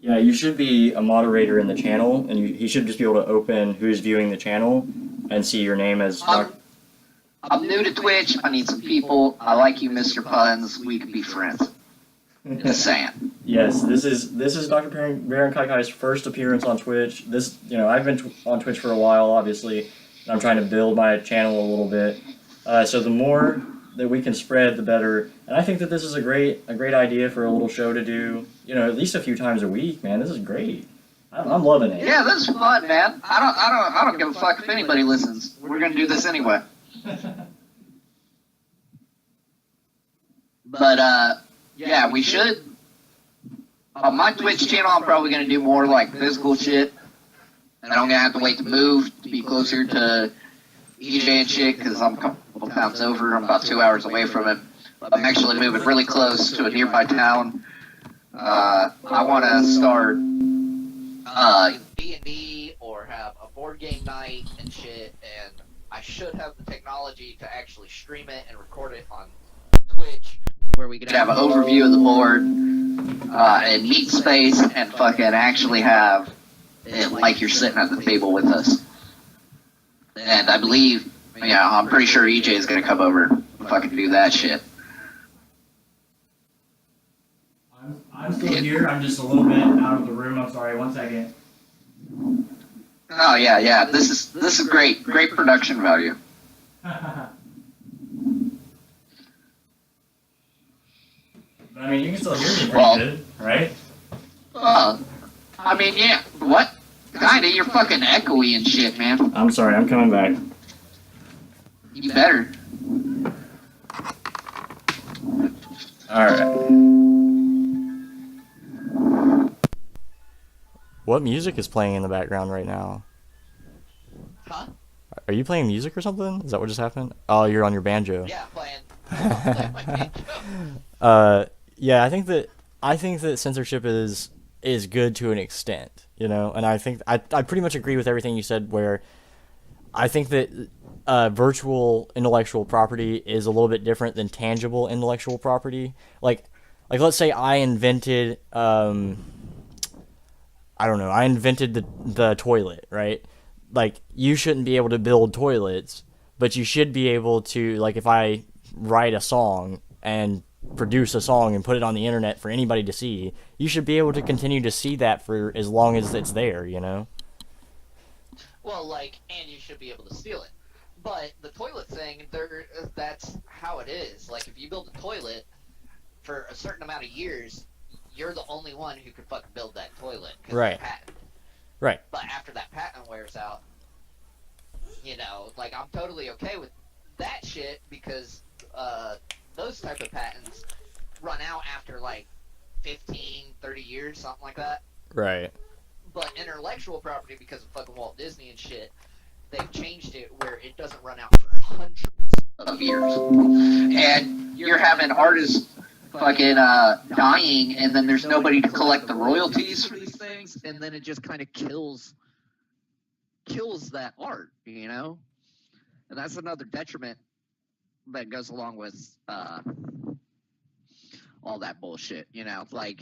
Yeah, you should be a moderator in the channel, and he should just be able to open who's viewing the channel and see your name as I'm new to Twitch. I need some people. I like you, Mr. Puns. We could be friends. Just saying. Yes, this is Dr. Baron Kai Kai's first appearance on Twitch. I've been on Twitch for a while, obviously, and I'm trying to build my channel a little bit. So the more that we can spread, the better. And I think that this is a great idea for a little show to do. At least a few times a week, man. This is great. I'm loving it. Yeah, this is fun, man. I don't give a fuck if anybody listens. We're gonna do this anyway. But yeah, we should. On my Twitch channel, I'm probably gonna do more like physical shit, and I'm gonna have to wait to move to be closer to EJ and shit because I'm a couple towns over. I'm about 2 hours away from him. I'm actually moving really close to a nearby town. I want to start D&D or have a board game night and shit, and I should have the technology to actually stream it and record it on Twitch, where we could have an overview of the board and meet space and fucking actually have it like you're sitting at the table with us. And I believe, I'm pretty sure EJ is going to come over and fucking do that shit. I'm still here. I'm just a little bit out of the room. I'm sorry. 1 second. Oh yeah. This is great production value. But I mean, you can still hear me pretty good, right? I mean, yeah. What? Kinda. You're fucking echoey and shit, man. I'm sorry. I'm coming back. You better. All right. What music is playing in the background right now? Huh? Are you playing music or something? Is that what just happened? Oh, you're on your banjo. Yeah, playing my banjo. Yeah, I think that censorship is good to an extent, you know, and I think I pretty much agree with everything you said. Where I think that virtual intellectual property is a little bit different than tangible intellectual property. Like let's say I invented I don't know, I invented the toilet, right? Like you shouldn't be able to build toilets, but you should be able to, like, if I write a song and produce a song and put it on the internet for anybody to see, you should be able to continue to see that for as long as it's there, you know? Well, like, and you should be able to steal it. But the toilet thing, that's how it is. Like, if you build a toilet for a certain amount of years, you're the only one who could fucking build that toilet because Right. it's patented. Right. But after that patent wears out, you know, like, I'm totally okay with that shit because those type of patents run out after, like, 15, 30 years, something like that. Right. But intellectual property, because of fucking Walt Disney and shit, they've changed it where it doesn't run out for hundreds of years. And you're having artists fucking dying, and then there's nobody to collect the royalties for these things, and then it just kind of kills that art, you know? And that's another detriment that goes along with all that bullshit, you know? Like,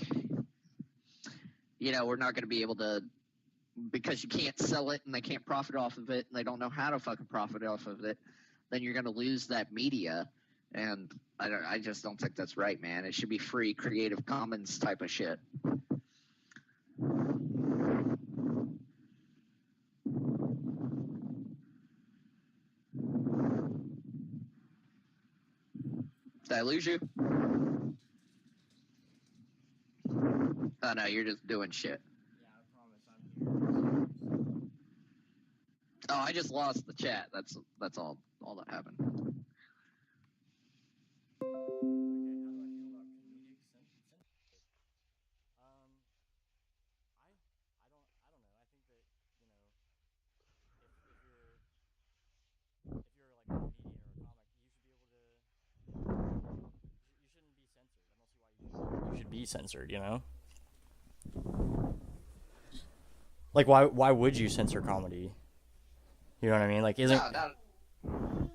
you know, we're not going to be able to, because you can't sell it and they can't profit off of it and they don't know how to fucking profit off of it, then you're going to lose that media. And I just don't think that's right, man. It should be free, Creative Commons type of shit. Did I lose you? Oh, no, you're just doing shit. Oh, I just lost the chat. That's all that happened. You should be censored, you know? Like, why would you censor comedy? You know what I mean? Like, No,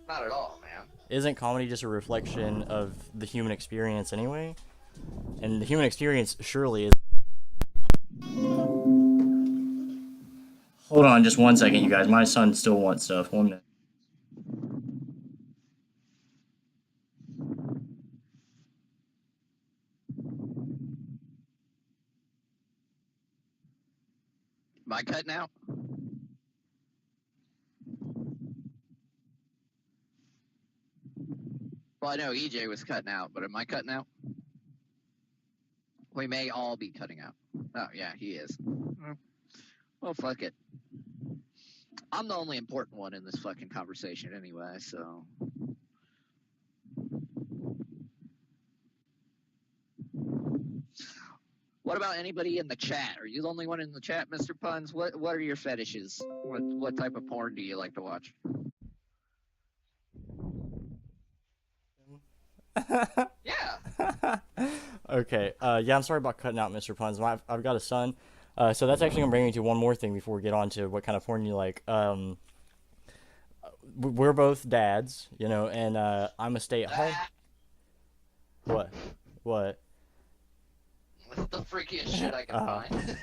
not at all, man. isn't comedy just a reflection of the human experience anyway? And the human experience surely is. Hold on just 1 second, you guys. My son still wants stuff. 1 minute. Am I cutting out? Well, I know EJ was cutting out, but am I cutting out? We may all be cutting out. Oh, yeah, he is. Well, fuck it. I'm the only important one in this fucking conversation anyway, so... What about anybody in the chat? Are you the only one in the chat, Mr. Puns? What are your fetishes? What type of porn do you like to watch? Yeah. Okay. Yeah, I'm sorry about cutting out Mr. Puns. I've got a son. So that's actually gonna bring me to one more thing before we get on to what kind of porn you like. We're both dads, you know, and I'm a stay-at-home. What? What? That's the freakiest shit I can find.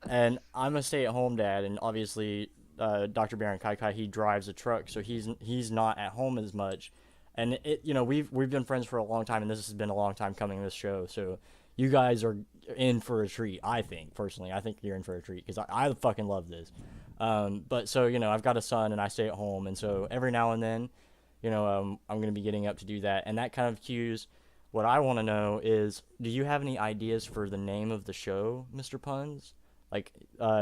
And I'm a stay-at-home dad, and obviously, Dr. Baron Kai, he drives a truck, so he's not at home as much. And you know, we've been friends for a long time, and this has been a long time coming, this show. So you guys are in for a treat. I think personally, I think you're in for a treat because I fucking love this. But so, you know, I've got a son and I stay at home, and so every now and then, you know, I'm gonna be getting up to do that, and that kind of cues. What I want to know is, do you have any ideas for the name of the show, Mr. Puns? Like,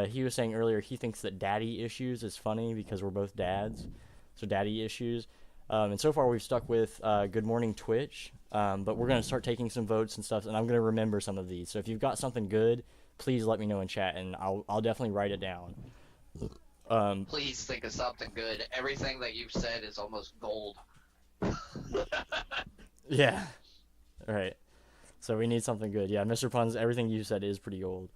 he was saying earlier, he thinks that Daddy Issues is funny because we're both dads. So Daddy Issues. And so far we've stuck with Good Morning Twitch, but we're gonna start taking some votes and stuff, and I'm gonna remember some of these. So if you've got something good, please let me know in chat, and I'll definitely write it down. Please think of something good. Everything that you've said is almost gold. Yeah. All right. So we need something good. Yeah, Mr. Puns, everything you said is pretty old.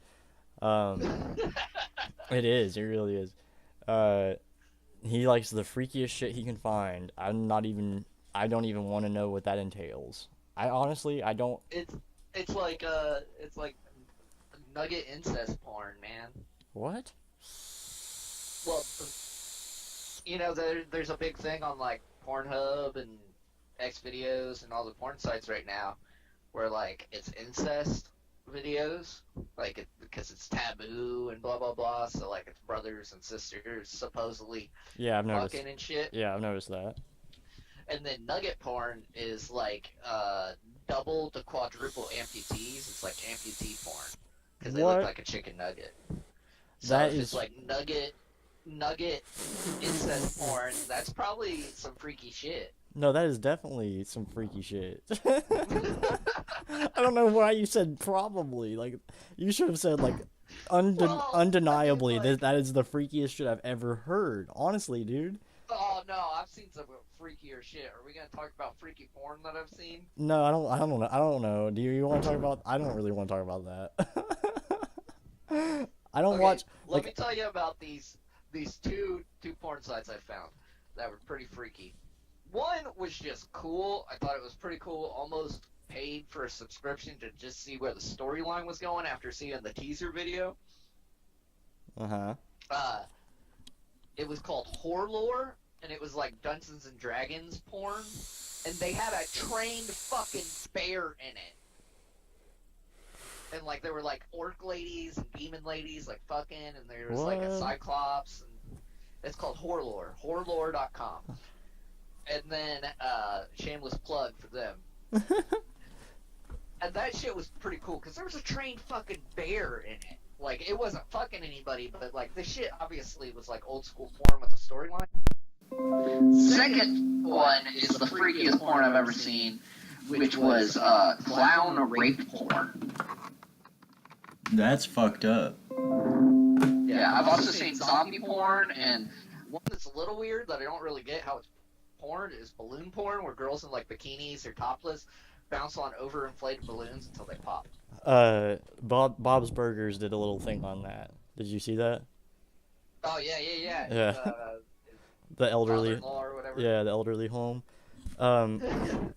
It is. It really is. He likes the freakiest shit he can find. I don't even want to know what that entails. I don't. It's like nugget incest porn, man. What? Well, there's a big thing on like Pornhub and Xvideos and all the porn sites right now, where like it's incest videos, like because it's taboo and blah blah blah. So like it's brothers and sisters supposedly Yeah, I've noticed. fucking and shit. Yeah, I've noticed that. And then nugget porn is like double to quadruple amputees. It's like amputee porn because they What? look like a chicken nugget. So That if is- it's like nugget incest porn, that's probably some freaky shit. No, that is definitely some freaky shit. I don't know why you said probably. Like, you should have said like Well, undeniably. I mean, like- that is the freakiest shit I've ever heard. Honestly, dude. Oh no, I've seen some freakier shit. Are we gonna talk about freaky porn that I've seen? No, I don't know. I don't know. Do you want to talk about? I don't really want to talk about that. I don't Okay, watch. Let me Like, tell you about these two porn sites I found that were pretty freaky. One was just cool. I thought it was pretty cool. Almost paid for a subscription to just see where the storyline was going after seeing the teaser video. uh huh. It was called Horror, and it was like Dungeons and Dragons porn, and they had a trained fucking bear in it. And like there were like orc ladies and demon ladies like fucking, and there was like a What? cyclops, and it's called Horror, horror.com. And then shameless plug for them. And that shit was pretty cool because there was a trained fucking bear in it. Like it wasn't fucking anybody, but like the shit obviously was like old school porn with a storyline. Second one is the freakiest porn I've ever seen, which was clown rape porn. That's fucked up. Yeah, I've also seen zombie porn, and one that's a little weird that I don't really get how it's porn is balloon porn, where girls in like bikinis or topless bounce on overinflated balloons until they pop. Bob's Burgers did a little thing on that. Did you see that? Oh yeah. Yeah. The elderly. Father-in-law or whatever. Yeah, the elderly home.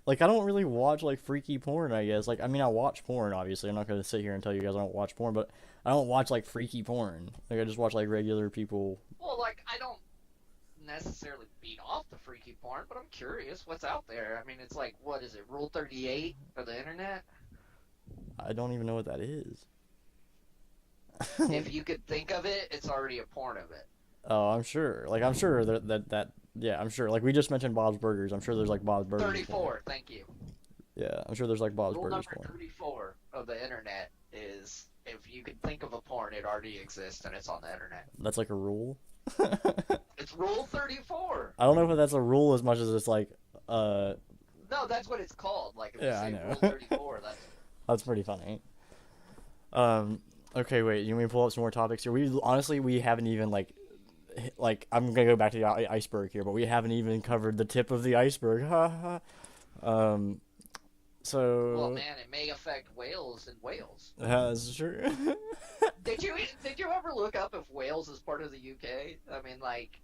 Like, I don't really watch like freaky porn, I guess. Like, I mean, I watch porn, obviously. I'm not gonna sit here and tell you guys I don't watch porn, but I don't watch like freaky porn. Like, I just watch like regular people. Well, like I don't necessarily beat off the freaky porn, but I'm curious what's out there. I mean, it's like, what is it, Rule 38 of the internet? I don't even know what that is. If you could think of it, it's already a porn of it. Oh, I'm sure. Like, I'm sure that yeah, I'm sure. Like, we just mentioned Bob's Burgers. I'm sure there's like Bob's Burgers. 34, porn. thank you. Yeah, I'm sure there's like Bob's Rule Burgers number porn. 34 of the internet is if you could think of a porn, it already exists and it's on the internet. That's like a rule. It's Rule 34. I don't know if that's a rule as much as it's like, No, that's what it's called. Like if Yeah, I you say know. Rule 34, that's pretty funny. Okay, wait. You want me to pull up some more topics here? We haven't even like I'm gonna go back to the iceberg here, but we haven't even covered the tip of the iceberg. Ha ha. So. well, man, it may affect whales in Wales. That's true. Did you ever look up if Wales is part of the UK? I mean, like,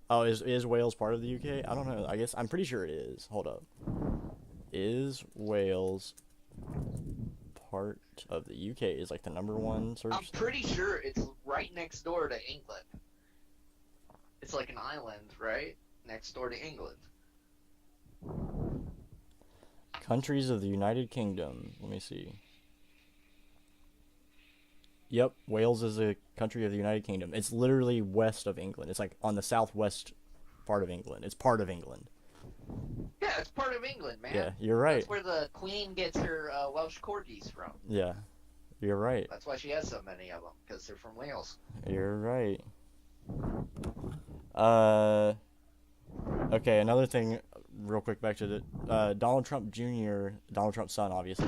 Oh, is Wales part of the UK? I don't know. I guess I'm pretty sure it is. Hold up. Is Wales part of the UK? Is like the #1 I'm search. pretty sure it's right next door to England. It's like an island, right? Next door to England. Countries of the United Kingdom. Let me see. Yep, Wales is a country of the United Kingdom. It's literally west of England. It's like on the southwest part of England. It's part of England. Yeah, it's part of England, man. Yeah, you're right. That's where the Queen gets her Welsh corgis from. Yeah, you're right. That's why she has so many of them, because they're from Wales. You're right. Okay, another thing, real quick, back to the Donald Trump Jr., Donald Trump's son, obviously,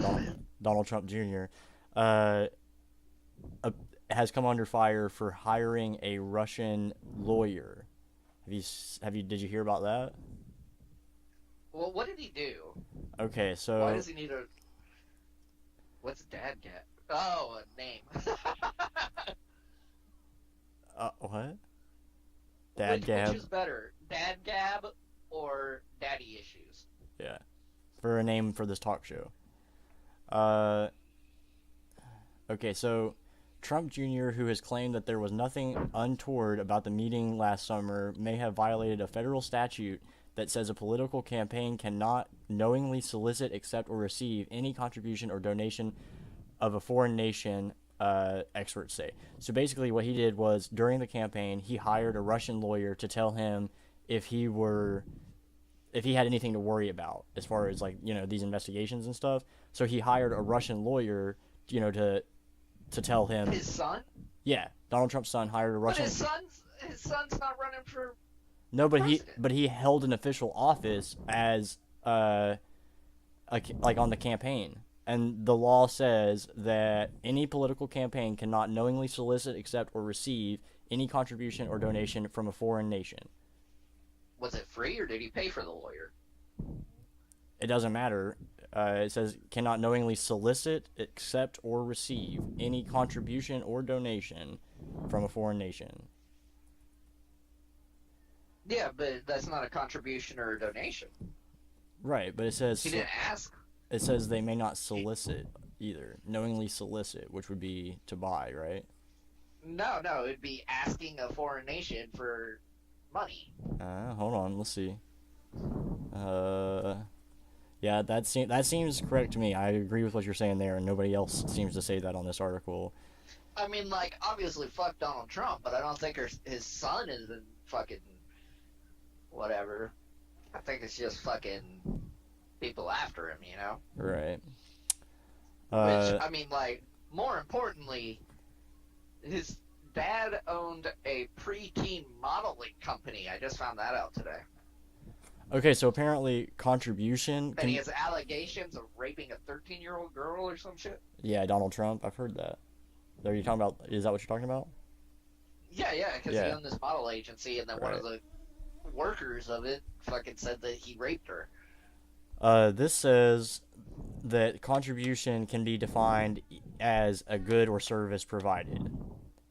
Donald Trump Jr., uh, uh, has come under fire for hiring a Russian lawyer. Did you hear about that? Well, what did he do? Okay, Why so does he need a? What's dad get? Oh, a name. what? Dad Which Gab. is better, Dad Gab or Daddy Issues? Yeah, for a name for this talk show. Uh, okay, so Trump Jr., who has claimed that there was nothing untoward about the meeting last summer, may have violated a federal statute that says a political campaign cannot knowingly solicit, accept, or receive any contribution or donation of a foreign nation, experts say. So basically, what he did was during the campaign, he hired a Russian lawyer to tell him if he were if he had anything to worry about as far as like these investigations and stuff. So he hired a Russian lawyer, to tell him. His son? Yeah, Donald Trump's son hired a But Russian. his son's not running for No, but president. he held an official office as like on the campaign. And the law says that any political campaign cannot knowingly solicit, accept, or receive any contribution or donation from a foreign nation. Was it free or did he pay for the lawyer? It doesn't matter. It says cannot knowingly solicit, accept, or receive any contribution or donation from a foreign nation. Yeah, but that's not a contribution or a donation. Right, but He didn't ask. it says they may not solicit either. Knowingly solicit, which would be to buy, right? No, it'd be asking a foreign nation for money. Hold on, let's see. Yeah, that seems correct to me. I agree with what you're saying there, and nobody else seems to say that on this article. I mean, like, obviously, fuck Donald Trump, but I don't think his son is in fucking whatever. I think it's just fucking people after him, you know? Right. Which, I mean, like, more importantly, his dad owned a preteen modeling company. I just found that out today. Okay, so apparently contribution. And he has allegations of raping a 13-year-old girl or some shit. Yeah, Donald Trump. I've heard that. Are you talking about? Is that what you're talking about? Yeah, because Yeah. he owned this model agency, and then one of the workers of it fucking said that he raped her. This says that contribution can be defined as a good or service provided.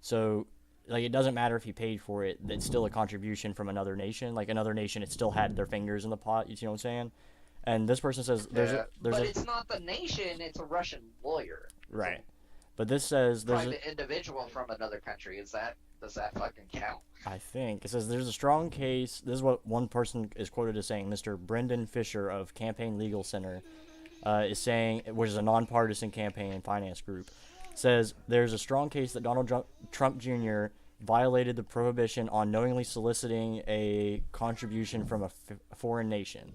So, like, it doesn't matter if he paid for it. It's still a contribution from another nation. Like another nation, it still had their fingers in the pot. You see what I'm saying? And this person says But it's not the nation; it's a Russian lawyer. Right. But this says Private individual from another country. Does that fucking count? I think it says there's a strong case. This is what one person is quoted as saying. Mr. Brendan Fisher of Campaign Legal Center is saying, which is a nonpartisan campaign and finance group, says there's a strong case that Donald Trump Jr. violated the prohibition on knowingly soliciting a contribution from a foreign nation.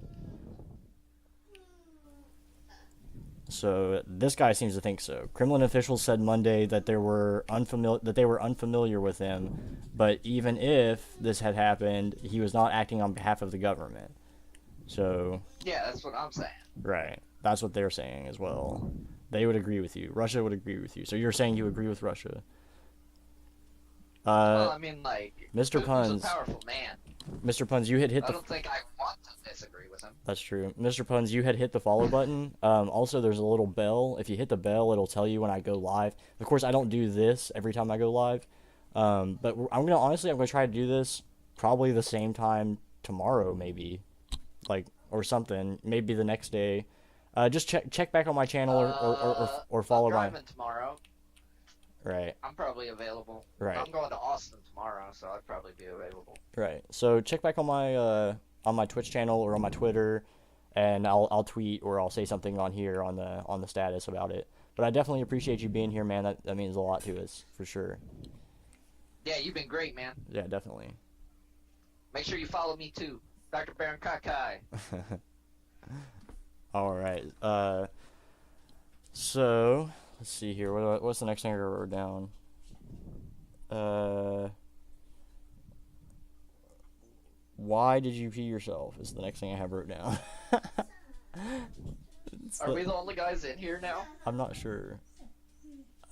So this guy seems to think so. Kremlin officials said Monday that they were unfamiliar with him, but even if this had happened, he was not acting on behalf of the government. So yeah, that's what I'm saying. Right, that's what they're saying as well. They would agree with you. Russia would agree with you. So you're saying you agree with Russia? Well, I mean, like, Mr. Puns, he's a powerful man. Mr. Puns, you had hit I the. don't think I want to disagree with him. That's true. Mr. Puns, you had hit the follow button. Also, there's a little bell. If you hit the bell, it'll tell you when I go live. Of course, I don't do this every time I go live. But I'm gonna try to do this probably the same time tomorrow, maybe, like, or something. Maybe the next day. Just check back on my channel or follow I'm my. driving tomorrow. Right. I'm probably available. Right. I'm going to Austin tomorrow, so I'd probably be available. Right. So check back on my Twitch channel or on my Twitter, and I'll tweet or I'll say something on here on the status about it. But I definitely appreciate you being here, man. That means a lot to us for sure. Yeah, you've been great, man. Yeah, definitely. Make sure you follow me too, Dr. Baron Kakai. All right. So let's see here. What's the next thing I wrote down? Why did you pee yourself? Is the next thing I have wrote down. Are we the only guys in here now? I'm not sure.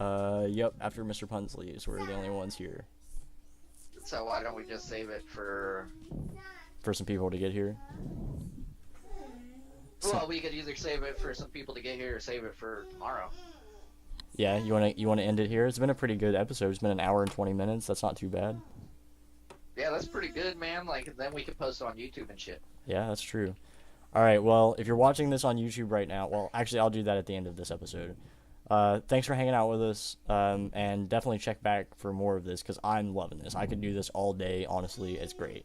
Yep. After Mr. Puns leaves, we're the only ones here. So why don't we just save it for... For some people to get here. Well, we could either save it for some people to get here or save it for tomorrow. Yeah, you wanna end it here? It's been a pretty good episode. It's been an hour and 20 minutes. That's not too bad. Yeah, that's pretty good, man. Like, then we can post it on YouTube and shit. Yeah, that's true. All right, well, if you're watching this on YouTube right now, well, actually, I'll do that at the end of this episode. Thanks for hanging out with us, and definitely check back for more of this, because I'm loving this. I could do this all day, honestly. It's great.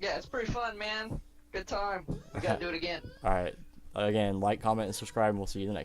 Yeah, it's pretty fun, man. Good time. We gotta do it again. All right. Again, like, comment, and subscribe, and we'll see you the next